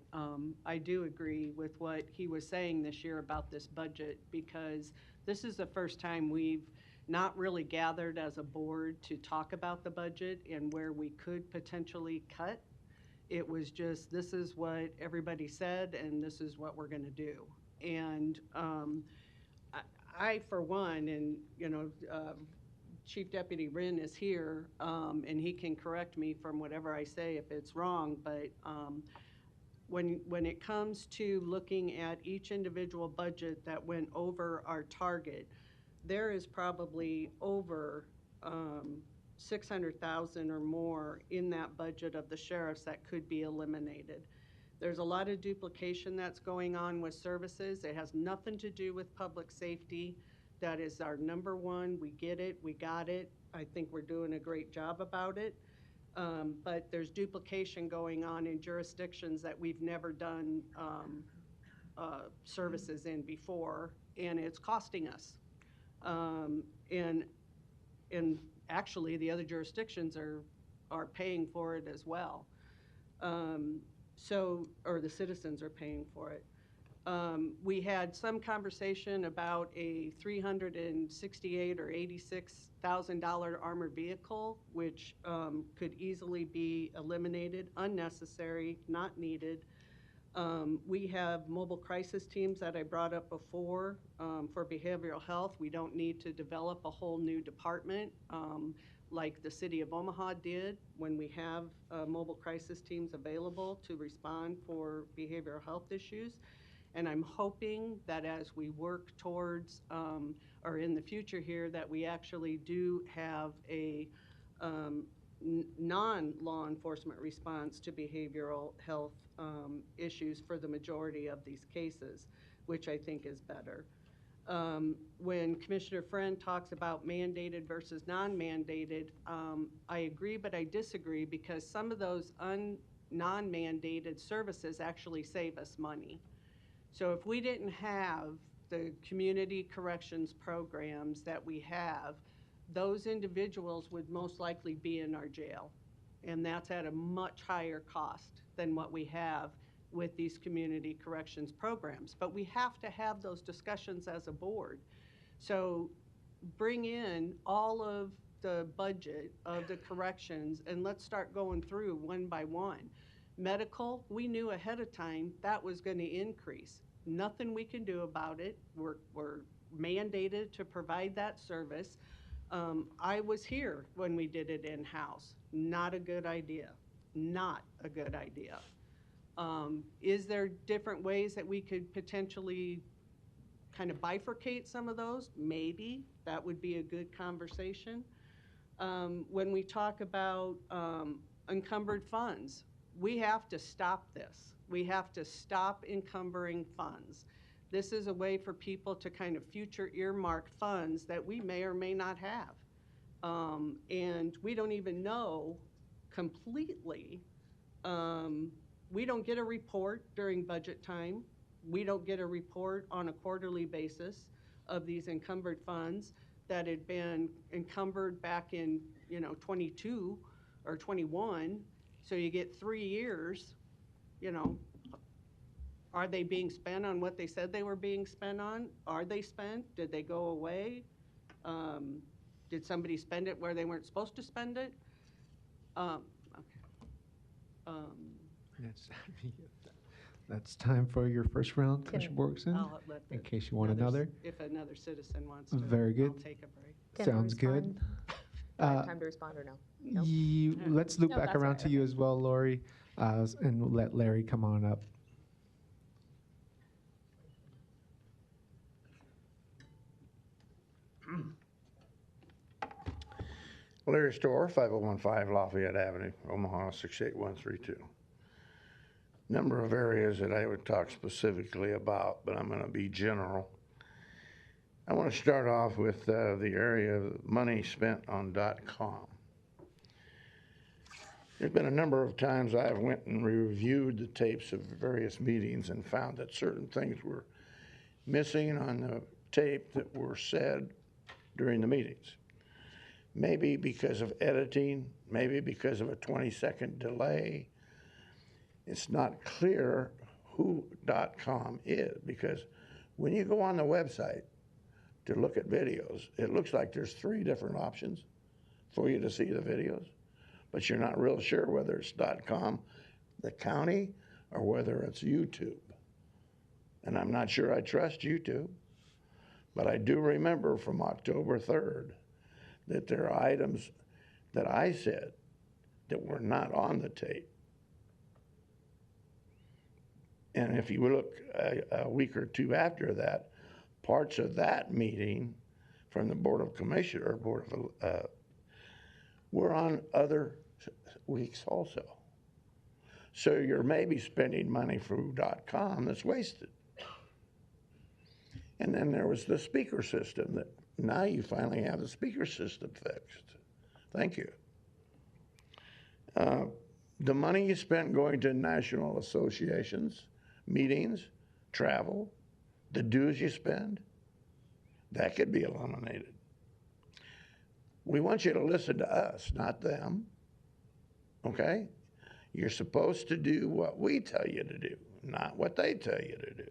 I do agree with what he was saying this year about this budget, because this is the first time we've not really gathered as a board to talk about the budget and where we could potentially cut. It was just, this is what everybody said, and this is what we're going to do. And I, for one, and Chief Deputy Wren is here, and he can correct me from whatever I say if it's wrong, but when it comes to looking at each individual budget that went over our target, there is probably over 600,000 or more in that budget of the sheriffs that could be eliminated. There's a lot of duplication that's going on with services. It has nothing to do with public safety. That is our number one. We get it. We got it. I think we're doing a great job about it. But there's duplication going on in jurisdictions that we've never done services in before, and it's costing us. And actually, the other jurisdictions are paying for it as well. Or the citizens are paying for it. We had some conversation about a $368,000 or $86,000 armored vehicle, which could easily be eliminated, unnecessary, not needed. We have mobile crisis teams that I brought up before for behavioral health. We don't need to develop a whole new department like the city of Omaha did when we have mobile crisis teams available to respond for behavioral health issues. And I'm hoping that as we work towards, or in the future here, that we actually do have a non-law enforcement response to behavioral health issues for the majority of these cases, which I think is better. When Commissioner Friend talks about mandated versus non-mandated, I agree, but I disagree because some of those non-mandated services actually save us money. So if we didn't have the community corrections programs that we have, those individuals would most likely be in our jail. And that's at a much higher cost than what we have with these community corrections programs. But we have to have those discussions as a board. So bring in all of the budget of the corrections and let's start going through one by one. Medical, we knew ahead of time that was going to increase. Nothing we can do about it. We're mandated to provide that service. I was here when we did it in-house. Not a good idea. Not a good idea. Is there different ways that we could potentially kind of bifurcate some of those? Maybe. That would be a good conversation. When we talk about encumbered funds, we have to stop this. We have to stop encumbering funds. This is a way for people to kind of future earmark funds that we may or may not have. And we don't even know completely. We don't get a report during budget time. We don't get a report on a quarterly basis of these encumbered funds that had been encumbered back in 22 or 21. So you get 3 years, are they being spent on what they said they were being spent on? Are they spent? Did they go away? Did somebody spend it where they weren't supposed to spend it? That's time for your first round, Commissioner Borgeson, I'll let in case you want another. If another citizen wants to, Very good. I'll take a break. Sounds good. Do I have time to respond or no? No? Let's loop No, back that's all around right, to you as well, Lori, and let Larry come on up. Larry Storr, 5015 Lafayette Avenue, Omaha 68132. Number of areas that I would talk specifically about, but I'm going to be general. I want to start off with the area of money spent on .com. There's been a number of times I have went and reviewed the tapes of various meetings and found that certain things were missing on the tape that were said during the meetings. Maybe because of editing, maybe because of a 20-second delay. It's not clear who .com is, because when you go on the website to look at videos, it looks like there's 3 different options for you to see the videos, but you're not real sure whether it's .com, the county, or whether it's YouTube. And I'm not sure I trust YouTube, but I do remember from October 3rd that there are items that I said that were not on the tape. And if you look a week or 2 after that, parts of that meeting from the Board of Commissioners, were on other weeks also. So you're maybe spending money for .com that's wasted. And then there was the speaker system that now you finally have the speaker system fixed. Thank you. The money you spent going to national associations, meetings, travel, the dues you spend, that could be eliminated. We want you to listen to us, not them. Okay? You're supposed to do what we tell you to do, not what they tell you to do.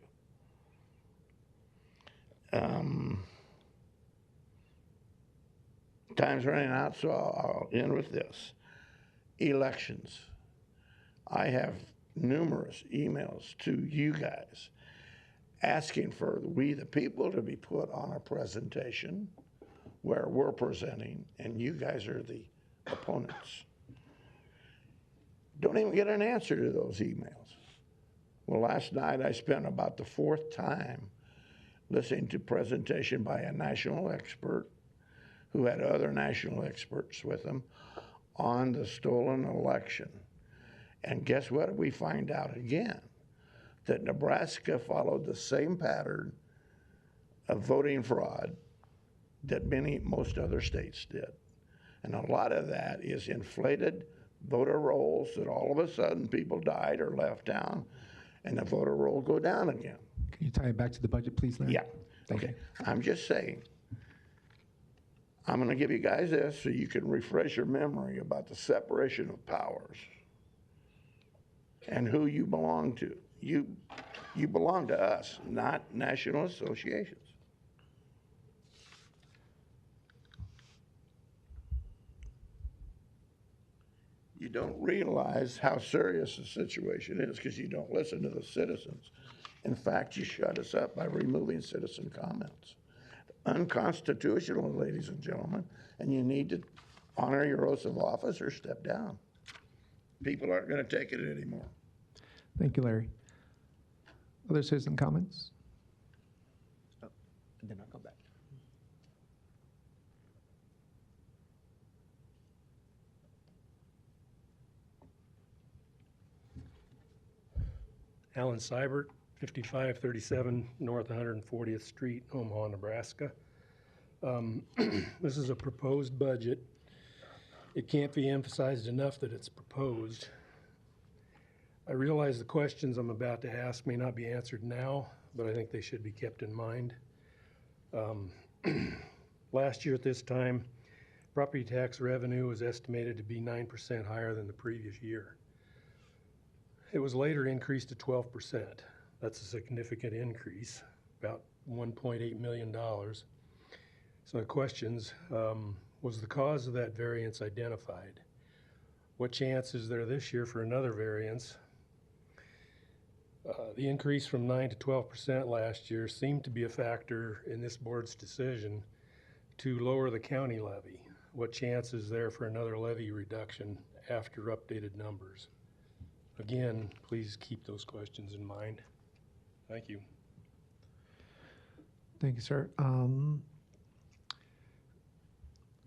Time's running out, so I'll end with this. Elections. I have numerous emails to you guys asking for we the people to be put on a presentation where we're presenting and you guys are the opponents. Don't even get an answer to those emails. Well, last night I spent about the fourth time listening to presentation by a national expert who had other national experts with him on the stolen election. And guess what? We find out again that Nebraska followed the same pattern of voting fraud that most other states did. And a lot of that is inflated voter rolls that all of a sudden people died or left town and the voter roll go down again. Can you tie it back to the budget, please, Larry? Yeah. Thank Okay. you. I'm just saying, I'm going to give you guys this so you can refresh your memory about the separation of powers and who you belong to. You belong to us, not national associations. You don't realize how serious the situation is because you don't listen to the citizens. In fact, you shut us up by removing citizen comments. Unconstitutional, ladies and gentlemen, and you need to honor your oaths of office or step down. People aren't going to take it anymore. Thank you, Larry. Other citizen comments? And then I'll come back. Alan Seibert, 5537 North 140th Street, Omaha, Nebraska. This is a proposed budget. It can't be emphasized enough that it's proposed. I realize the questions I'm about to ask may not be answered now, but I think they should be kept in mind. Last year at this time, property tax revenue was estimated to be 9% higher than the previous year. It was later increased to 12%. That's a significant increase, about $1.8 million. So the questions, was the cause of that variance identified? What chance is there this year for another variance? The increase from 9 to 12% last year seemed to be a factor in this board's decision to lower the county levy. What chance is there for another levy reduction after updated numbers? Again, please keep those questions in mind. Thank you. Thank you, sir.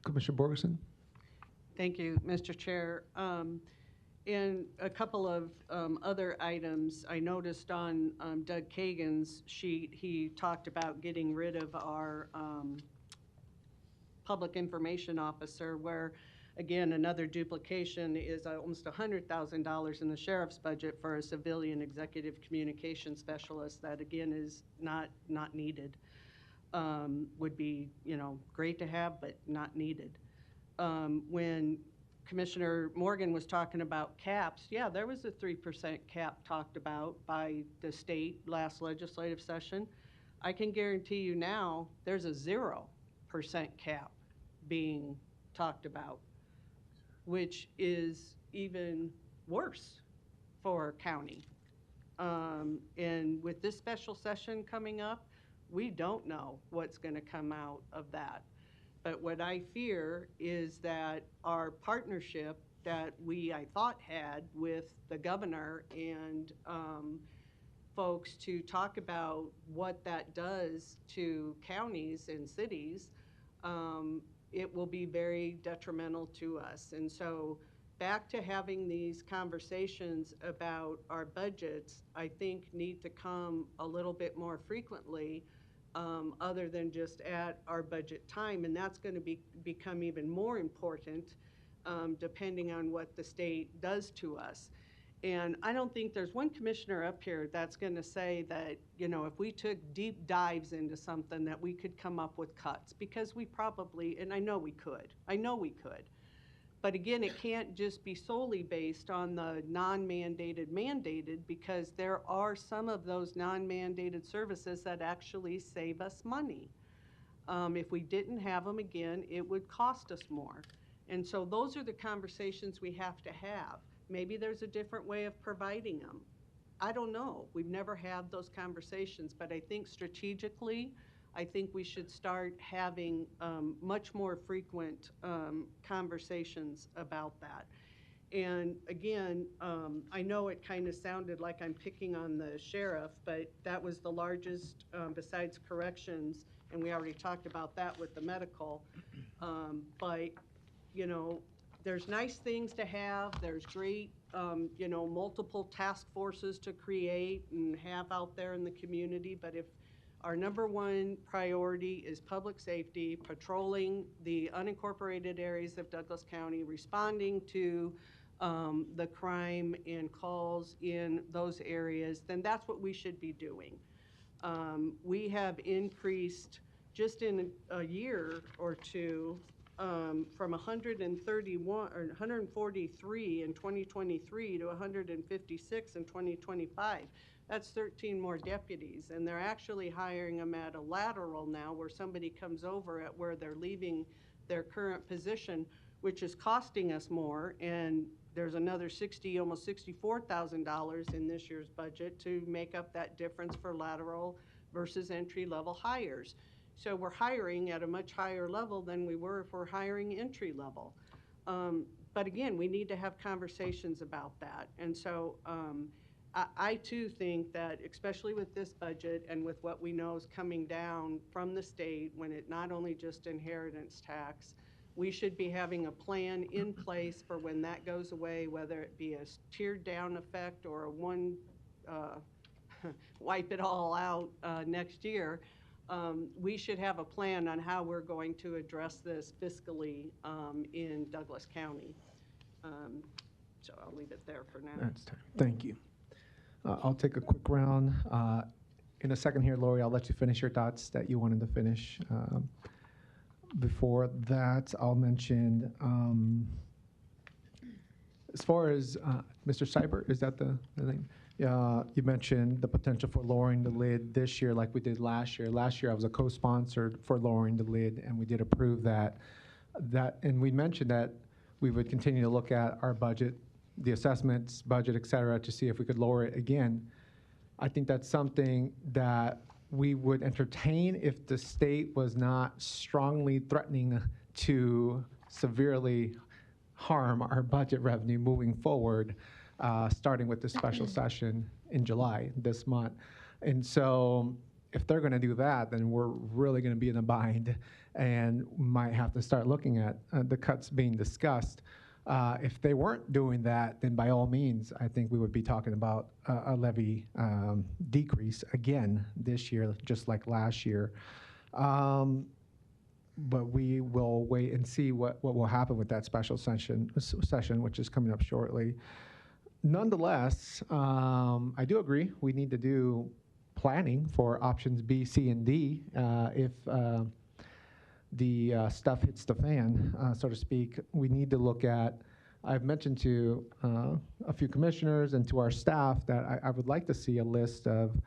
Commissioner Borgeson? Thank you, Mr. Chair. In a couple of other items, I noticed on Doug Kagan's sheet, he talked about getting rid of our public information officer, where, again, another duplication is almost $100,000 in the sheriff's budget for a civilian executive communication specialist that, again, is not needed. Would be, great to have, but not needed. When Commissioner Morgan was talking about caps, yeah, there was a 3% cap talked about by the state last legislative session. I can guarantee you now there's a 0% cap being talked about, which is even worse for our county. And with this special session coming up, we don't know what's going to come out of that. But what I fear is that our partnership that I thought had with the governor and folks to talk about what that does to counties and cities, it will be very detrimental to us. And so back to having these conversations about our budgets, I think need to come a little bit more frequently other than just at our budget time. And that's going to become even more important depending on what the state does to us. And I don't think there's one commissioner up here that's going to say that, you know, if we took deep dives into something that we could come up with cuts, because we probably, and I know we could. But again, it can't just be solely based on the non-mandated, mandated, because there are some of those non-mandated services that actually save us money. If we didn't have them, again, it would cost us more. And so those are the conversations we have to have. Maybe there's a different way of providing them. I don't know. We've never had those conversations, but I think strategically, I think we should start having much more frequent conversations about that. And again, I know it kind of sounded like I'm picking on the sheriff, but that was the largest besides corrections, and we already talked about that with the medical. But, you know, there's nice things to have. There's great, you know, multiple task forces to create and have out there in the community. But if our number one priority is public safety, patrolling the unincorporated areas of Douglas County, responding to the crime and calls in those areas, then that's what we should be doing. We have increased just in a year or two from 131 or 143 in 2023 to 156 in 2025. That's 13 more deputies, and they're actually hiring them at a lateral now where somebody comes over at where they're leaving their current position, which is costing us more, and there's another almost $64,000 in this year's budget to make up that difference for lateral versus entry-level hires. So we're hiring at a much higher level than we were if we're hiring entry level. But again, we need to have conversations about that. And so I too think that, especially with this budget and with what we know is coming down from the state, when it not only just inheritance tax, we should be having a plan in place for when that goes away, whether it be a tiered down effect or a one wipe it all out next year. We should have a plan on how we're going to address this fiscally in Douglas County. So I'll leave it there for now. That's time. Thank you. I'll take a quick round. In a second here, Lori, I'll let you finish your thoughts that you wanted to finish. Before that, I'll mention, as far as Mr. Seibert, is that the name? You mentioned the potential for lowering the lid this year like we did last year. Last year, I was a co-sponsored for lowering the lid, and we did approve that. And we mentioned that we would continue to look at our budget, the assessments, budget, et cetera, to see if we could lower it again. I think that's something that we would entertain if the state was not strongly threatening to severely harm our budget revenue moving forward, starting with the special session in July this month. And so if they're going to do that, then we're really going to be in a bind and might have to start looking at the cuts being discussed. If they weren't doing that, then by all means, I think we would be talking about a levy decrease again this year, just like last year. But we will wait and see what will happen with that special session, which is coming up shortly. Nonetheless, I do agree we need to do planning for options B, C, and D if the stuff hits the fan, so to speak. We need to look at, I've mentioned to a few commissioners and to our staff that I would like to see a list of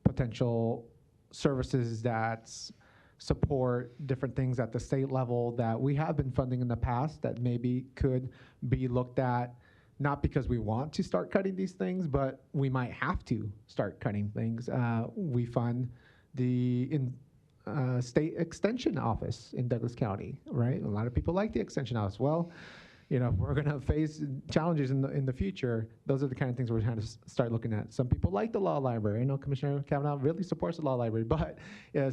potential services that support different things at the state level that we have been funding in the past that maybe could be looked at, not because we want to start cutting these things, but we might have to start cutting things. We fund the state extension office in Douglas County, right? A lot of people like the extension office. Well, you know, we're going to face challenges in the future. Those are the kind of things we're trying to start looking at. Some people like the law library. I know Commissioner Kavanaugh really supports the law library, but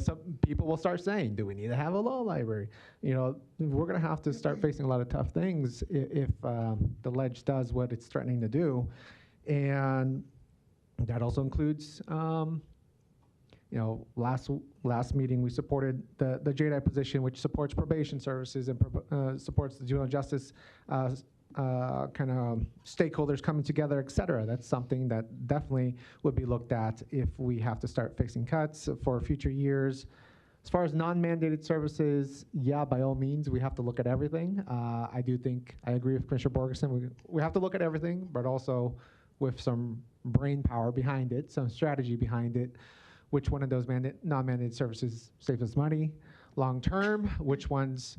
some people will start saying, do we need to have a law library? You know, we're going to have to start facing a lot of tough things if the ledge does what it's threatening to do. And that also includes You know, last meeting, we supported the JDI position, which supports probation services and supports the juvenile justice kind of stakeholders coming together, et cetera. That's something that definitely would be looked at if we have to start fixing cuts for future years. As far as non-mandated services, yeah, by all means, we have to look at everything. I do think, I agree with Commissioner Borgeson, we have to look at everything, but also with some brain power behind it, some strategy behind it. Which one of those non-mandated services saves us money long-term? Which ones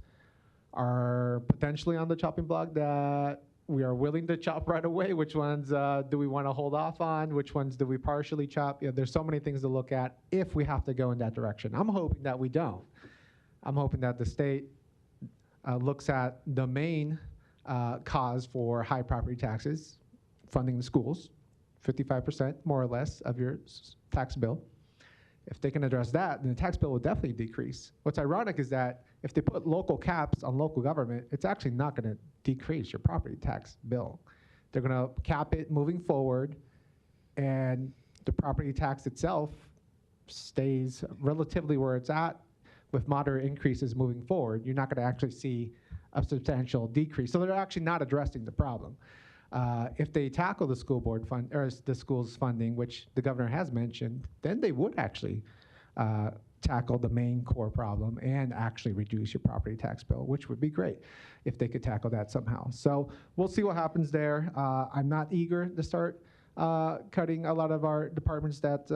are potentially on the chopping block that we are willing to chop right away? Which ones do we want to hold off on? Which ones do we partially chop? Yeah, there's so many things to look at if we have to go in that direction. I'm hoping that we don't. I'm hoping that the state looks at the main cause for high property taxes, funding the schools, 55% more or less of your tax bill. If they can address that, then the tax bill will definitely decrease. What's ironic is that if they put local caps on local government, it's actually not going to decrease your property tax bill. They're going to cap it moving forward, and the property tax itself stays relatively where it's at with moderate increases moving forward. You're not going to actually see a substantial decrease. So they're actually not addressing the problem. If they tackle the school board fund or the school's funding, which the governor has mentioned, then they would actually tackle the main core problem and actually reduce your property tax bill, which would be great if they could tackle that somehow. So we'll see what happens there. I'm not eager to start cutting a lot of our departments that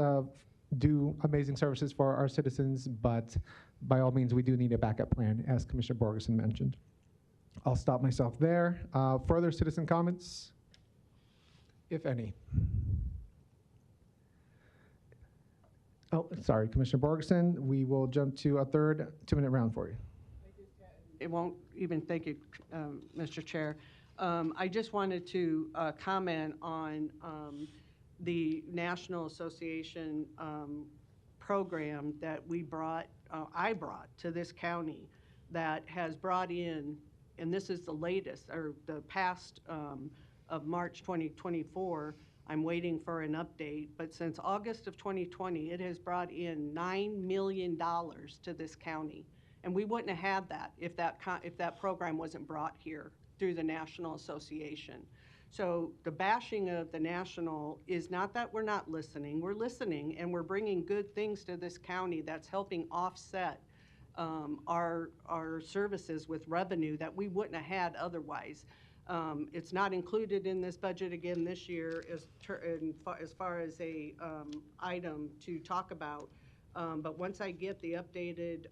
do amazing services for our citizens, but by all means, we do need a backup plan, as Commissioner Borgeson mentioned. I'll stop myself there. Further citizen comments, if any? Oh, sorry, Commissioner Borgeson. We will jump to a third 2-minute round for you. It won't even, thank you, Mr. Chair. I just wanted to comment on the National Association program that I brought to this county that has brought in, and this is the latest, or the past of March 2024, I'm waiting for an update, but since August of 2020, it has brought in $9 million to this county. And we wouldn't have had that if that program wasn't brought here through the National Association. So the bashing of the National is not that we're not listening. We're listening, and we're bringing good things to this county that's helping offset our services with revenue that we wouldn't have had otherwise. It's not included in this budget again this year as far as a item to talk about. But once I get the updated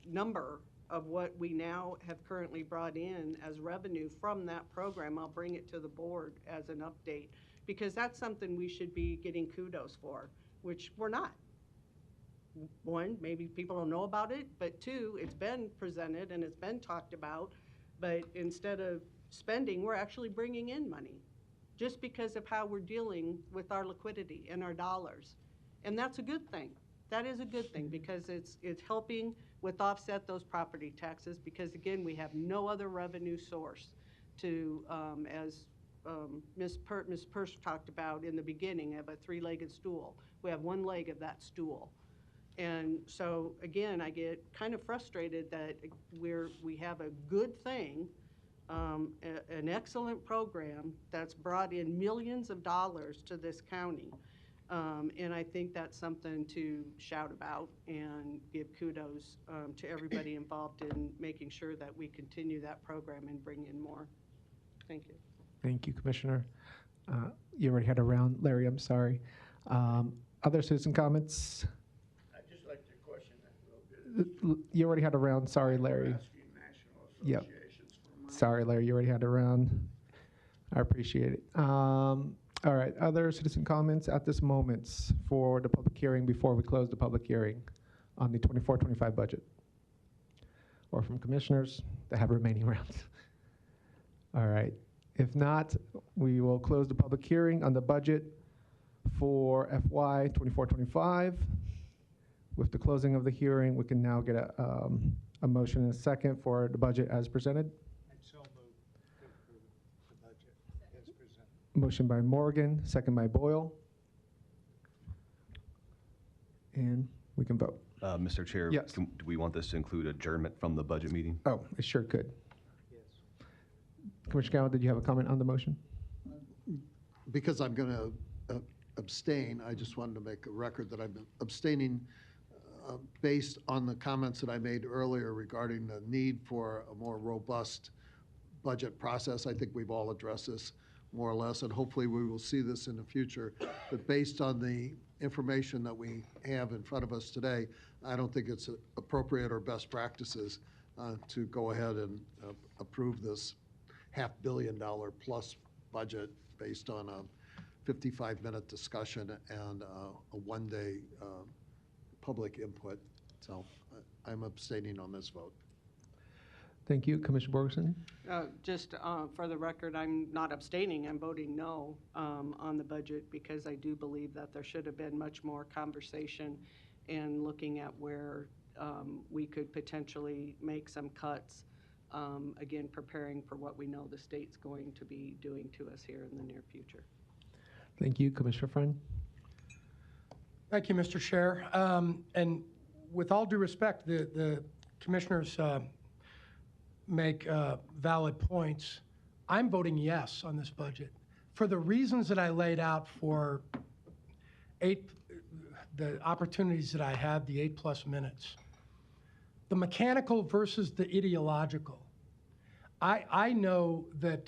number of what we now have currently brought in as revenue from that program, I'll bring it to the board as an update, because that's something we should be getting kudos for, which we're not. One, maybe people don't know about it, but two, it's been presented and it's been talked about, but instead of spending, we're actually bringing in money just because of how we're dealing with our liquidity and our dollars. And that's a good thing. That is a good thing, because it's helping with offset those property taxes, because again, we have no other revenue source to, as Ms. Purse talked about in the beginning, of a three-legged stool. We have one leg of that stool. And so again, I get kind of frustrated that we have a good thing, an excellent program that's brought in millions of dollars to this county. And I think that's something to shout about and give kudos to everybody involved in making sure that we continue that program and bring in more. Thank you. Thank you, Commissioner. You already had a round, Larry, I'm sorry. Other citizen comments? I'd just like to question that a little bit. You already had a round, sorry, Larry. Yep. Sorry, Larry, you already had a round. I appreciate it. All right, other citizen comments at this moment for the public hearing before we close the public hearing on the 24-25 budget? Or from commissioners that have remaining rounds? All right, if not, we will close the public hearing on the budget for FY 24-25. With the closing of the hearing, we can now get a motion and a second for the budget as presented. Motion by Morgan, second by Boyle. And we can vote. Mr. Chair? Yes. Do we want this to include adjournment from the budget meeting? Oh, it sure could. Commissioner Gallo, did you have a comment on the motion? Because I'm going to abstain, I just wanted to make a record that I'm abstaining based on the comments that I made earlier regarding the need for a more robust budget process. I think we've all addressed this more or less, and hopefully we will see this in the future. But based on the information that we have in front of us today, I don't think it's appropriate or best practices to go ahead and approve this $500 million plus budget based on a 55-minute discussion and a one-day public input. So I'm abstaining on this vote. Thank you. Commissioner Borgeson? Just for the record, I'm not abstaining, I'm voting no on the budget because I do believe that there should have been much more conversation and looking at where we could potentially make some cuts, again, preparing for what we know the state's going to be doing to us here in the near future. Thank you. Commissioner Friend? Thank you, Mr. Chair. And with all due respect, the commissioners make valid points. I'm voting yes on this budget for the reasons that I laid out for the opportunities that I had, the 8+ minutes. The mechanical versus the ideological. I know that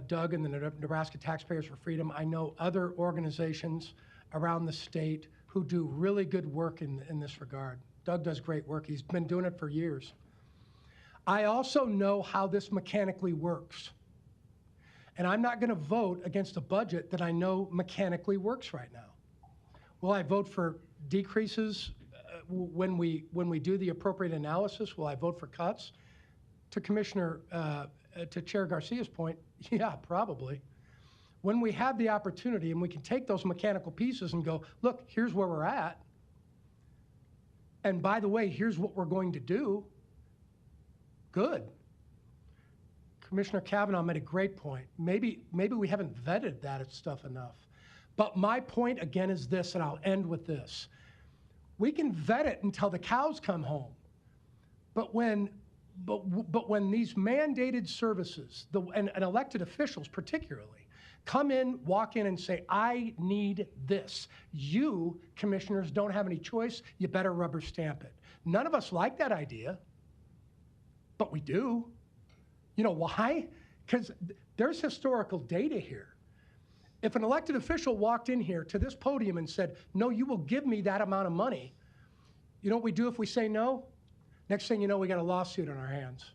Doug and the Nebraska Taxpayers for Freedom, I know other organizations around the state who do really good work in this regard. Doug does great work. He's been doing it for years. I also know how this mechanically works. And I'm not going to vote against a budget that I know mechanically works right now. Will I vote for decreases when we do the appropriate analysis? Will I vote for cuts? To Chair Garcia's point, yeah, probably. When we have the opportunity and we can take those mechanical pieces and go, look, here's where we're at. And by the way, here's what we're going to do. Good. Commissioner Kavanaugh made a great point. Maybe we haven't vetted that stuff enough. But my point again is this, and I'll end with this. We can vet it until the cows come home. But when these mandated services, and elected officials particularly, come in, walk in and say, I need this. You, commissioners, don't have any choice. You better rubber stamp it. None of us like that idea, but we do. You know why? Because there's historical data here. If an elected official walked in here to this podium and said, no, you will give me that amount of money, you know what we do if we say no? Next thing you know, we got a lawsuit on our hands.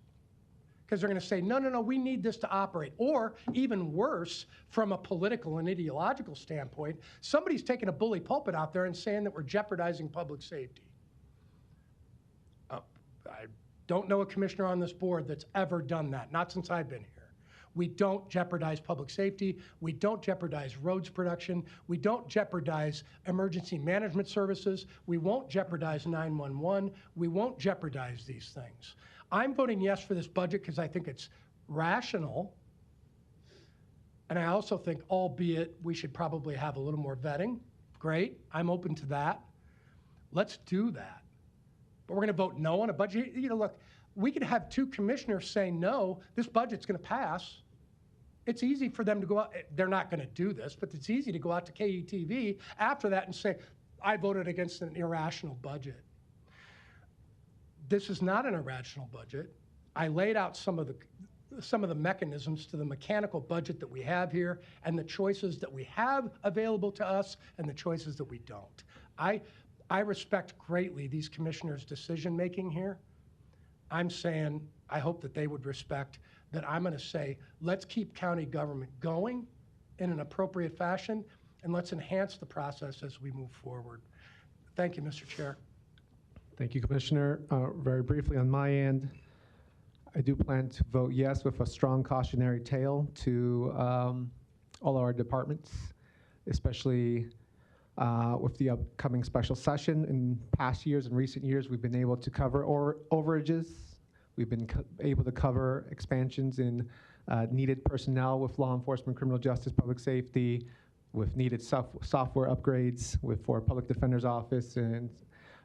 Because they're going to say, no, we need this to operate. Or even worse, from a political and ideological standpoint, somebody's taking a bully pulpit out there and saying that we're jeopardizing public safety. I don't know a commissioner on this board that's ever done that, not since I've been here. We don't jeopardize public safety. We don't jeopardize roads production. We don't jeopardize emergency management services. We won't jeopardize 911. We won't jeopardize these things. I'm voting yes for this budget because I think it's rational. And I also think, albeit we should probably have a little more vetting. Great, I'm open to that. Let's do that. But we're going to vote no on a budget. You know, look, we could have two commissioners saying no, this budget's going to pass. It's easy for them to go out. They're not going to do this, but it's easy to go out to KETV after that and say, I voted against an irrational budget. This is not an irrational budget. I laid out some of the mechanisms to the mechanical budget that we have here and the choices that we have available to us and the choices that we don't. I respect greatly these commissioners' decision-making here. I'm saying I hope that they would respect that I'm going to say, let's keep county government going in an appropriate fashion, and let's enhance the process as we move forward. Thank you, Mr. Chair. Thank you, Commissioner. Very briefly on my end, I do plan to vote yes with a strong cautionary tale to all our departments, especially with the upcoming special session. In past years and recent years, we've been able to cover overages. We've been able to cover expansions in needed personnel with law enforcement, criminal justice, public safety, with needed software upgrades for public defender's office and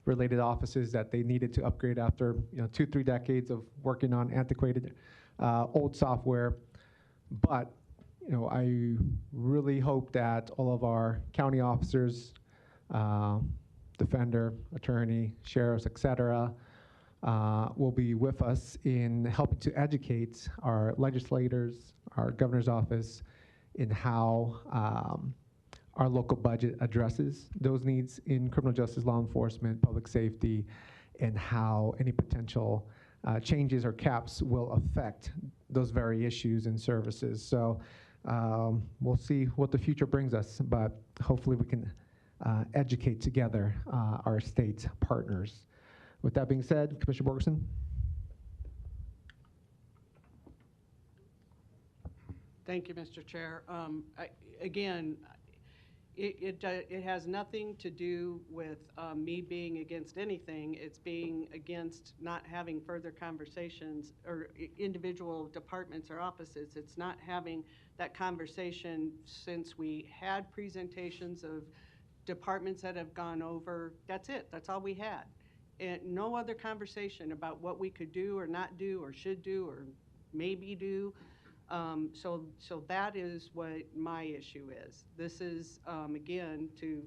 related offices that they needed to upgrade after 2-3 decades of working on antiquated old software. But I really hope that all of our county officers, defender, attorney, sheriffs, etc., will be with us in helping to educate our legislators, our governor's office, in how our local budget addresses those needs in criminal justice, law enforcement, public safety, and how any potential changes or caps will affect those very issues and services. So we'll see what the future brings us, but hopefully we can educate together our state partners. With that being said, Commissioner Borgeson. Thank you, Mr. Chair. Again, it has nothing to do with me being against anything. It's being against not having further conversations or individual departments or offices. It's not having that conversation since we had presentations of departments that have gone over. That's it. That's all we had. And no other conversation about what we could do or not do or should do or maybe do. So that is what my issue is. This is, again, to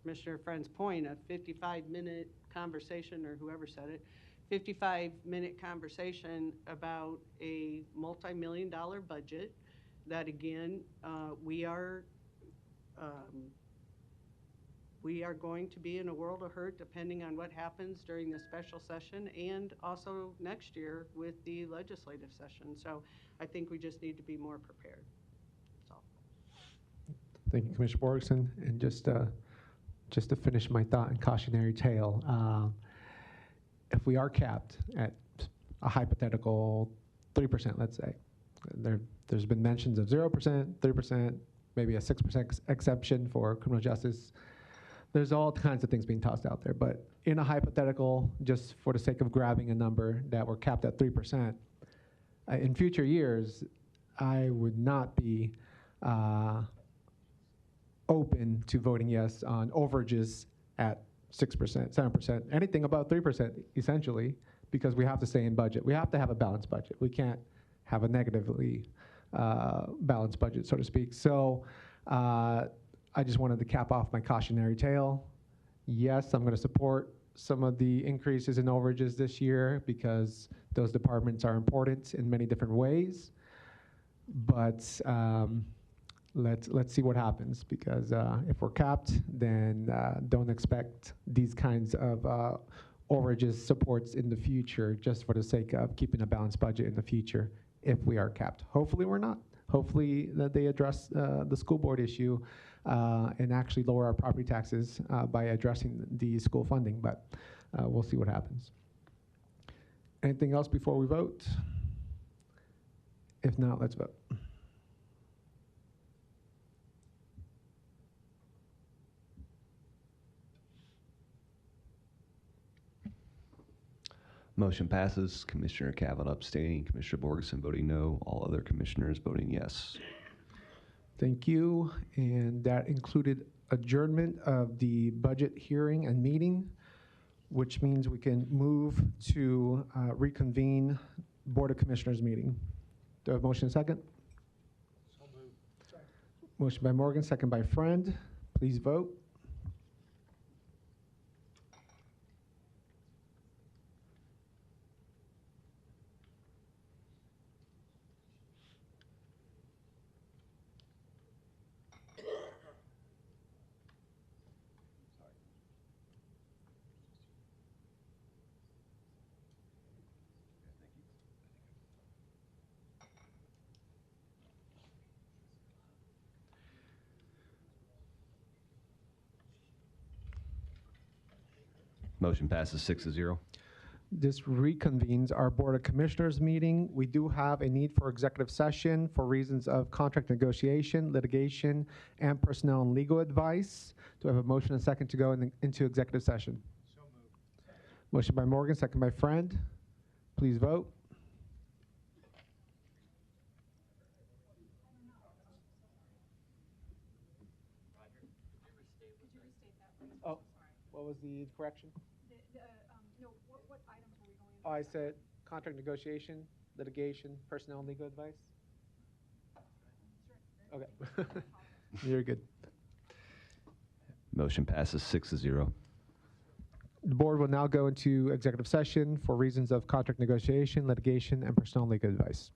Commissioner Friend's point, a 55-minute conversation, or whoever said it, 55-minute conversation about a multi-million-dollar budget that, again, we are going to be in a world of hurt depending on what happens during the special session and also next year with the legislative session. So I think we just need to be more prepared. That's all. Thank you, Commissioner Borgeson. And just to finish my thought and cautionary tale, if we are capped at a hypothetical 3%, let's say, there's been mentions of 0%, 3%, maybe a 6% exception for criminal justice. There's all kinds of things being tossed out there, but in a hypothetical, just for the sake of grabbing a number that we're capped at 3%, in future years, I would not be open to voting yes on overages at 6%, 7%, anything above 3%, essentially, because we have to stay in budget. We have to have a balanced budget. We can't have a negatively balanced budget, so to speak. So I just wanted to cap off my cautionary tale. Yes, I'm going to support some of the increases in overages this year because those departments are important in many different ways. But let's see what happens, because if we're capped, then don't expect these kinds of overages supports in the future just for the sake of keeping a balanced budget in the future if we are capped. Hopefully we're not. Hopefully that they address the school board issue and actually lower our property taxes by addressing the school funding, but we'll see what happens. Anything else before we vote? If not, let's vote. Motion passes. Commissioner Kavanaugh abstaining, Commissioner Borgeson voting no, all other commissioners voting yes. Thank you. And that included adjournment of the budget hearing and meeting, which means we can move to reconvene Board of Commissioners meeting. Do I have a motion second? So moved. Motion by Morgan, second by Friend. Please vote. Motion passes 6-0. This reconvenes our Board of Commissioners meeting. We do have a need for executive session for reasons of contract negotiation, litigation, and personnel and legal advice. Do I have a motion and second to go into executive session? So moved. Motion by Morgan, second by Friend. Please vote. Oh, what was the correction? Oh, I said contract negotiation, litigation, personnel, and legal advice. Okay. You're good. Motion passes 6-0. The board will now go into executive session for reasons of contract negotiation, litigation, and personnel and legal advice.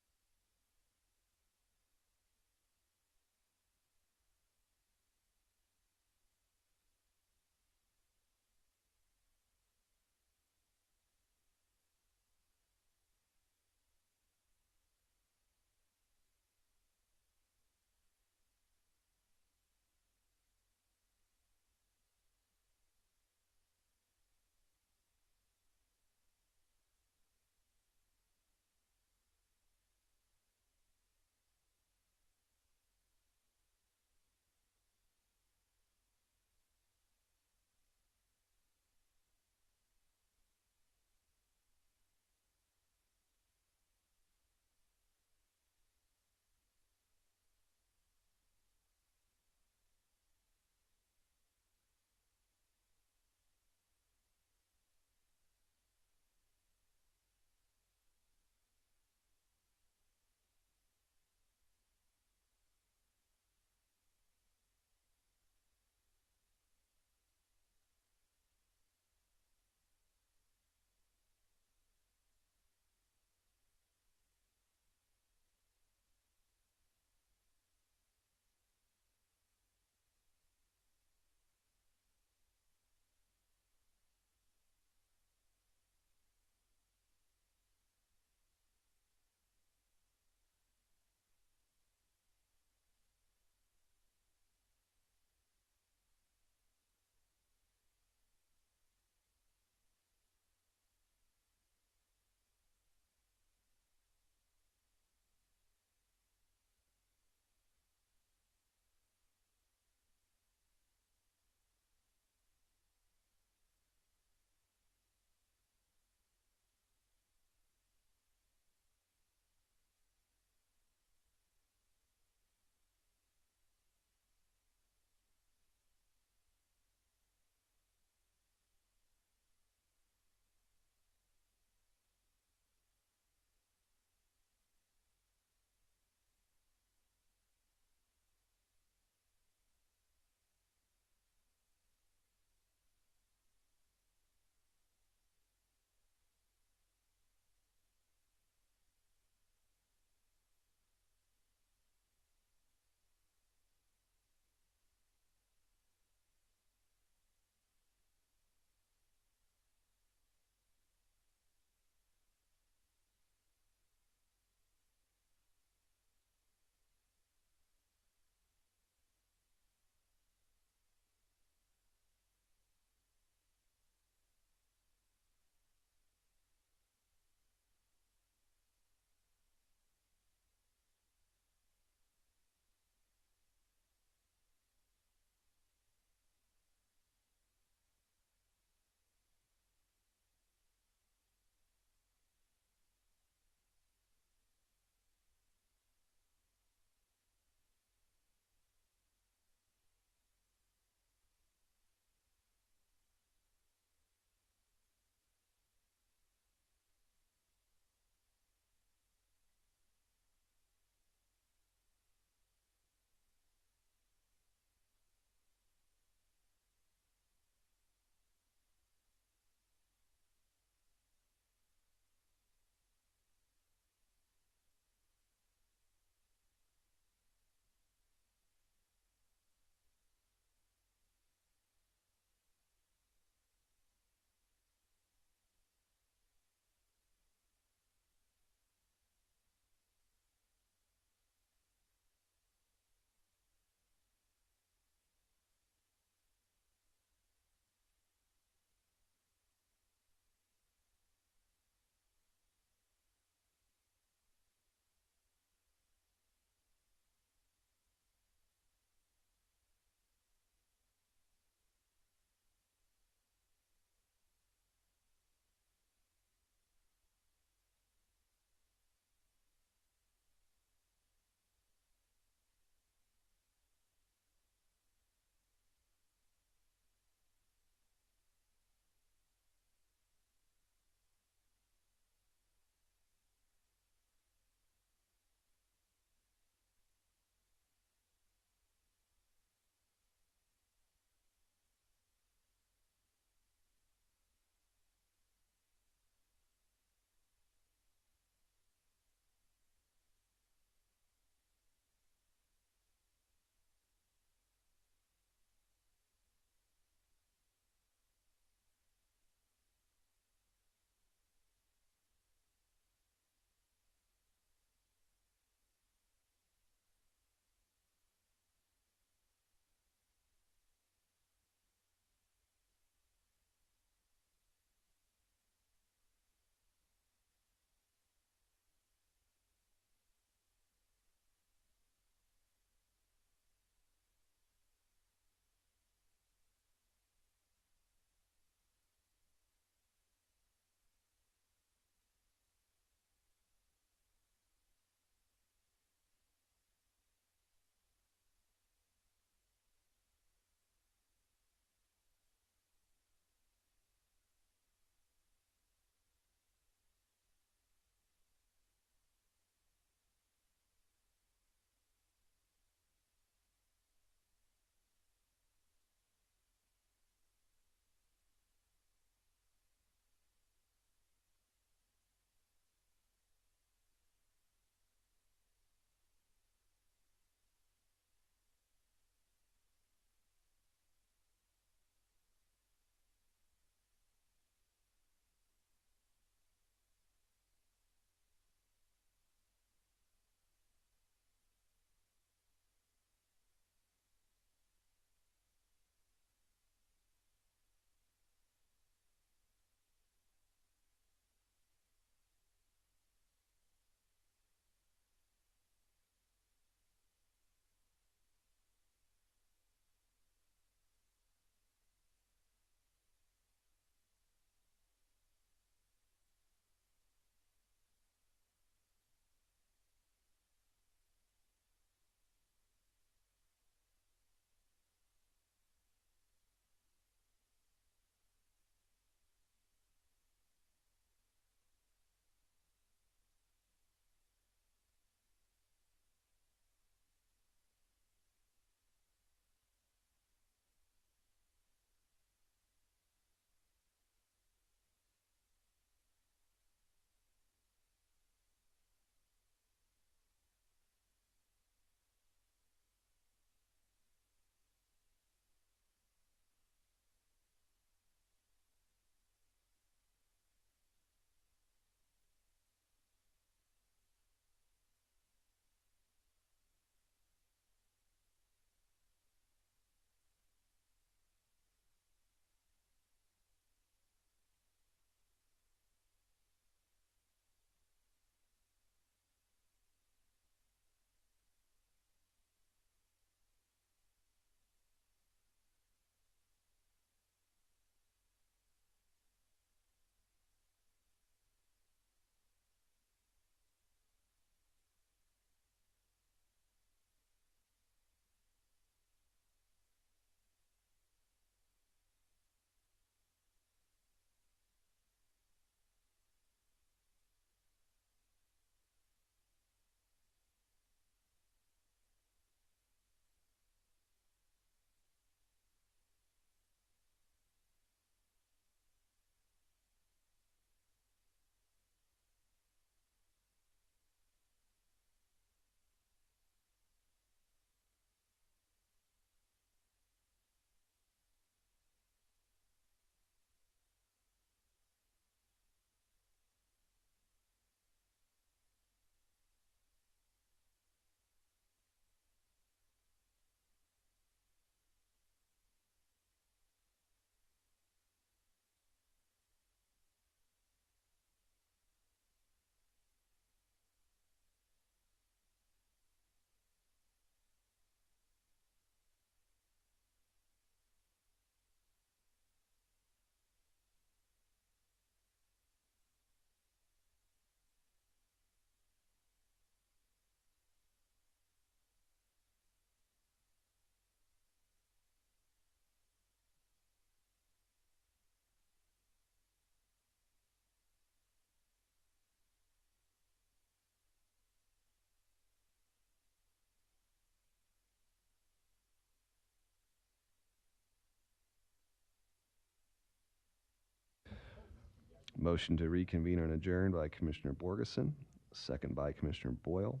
Motion to reconvene and adjourn by Commissioner Borgeson, second by Commissioner Boyle.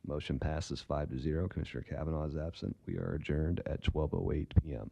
Motion passes 5-0. Commissioner Kavanaugh is absent. We are adjourned at 12:08 p.m.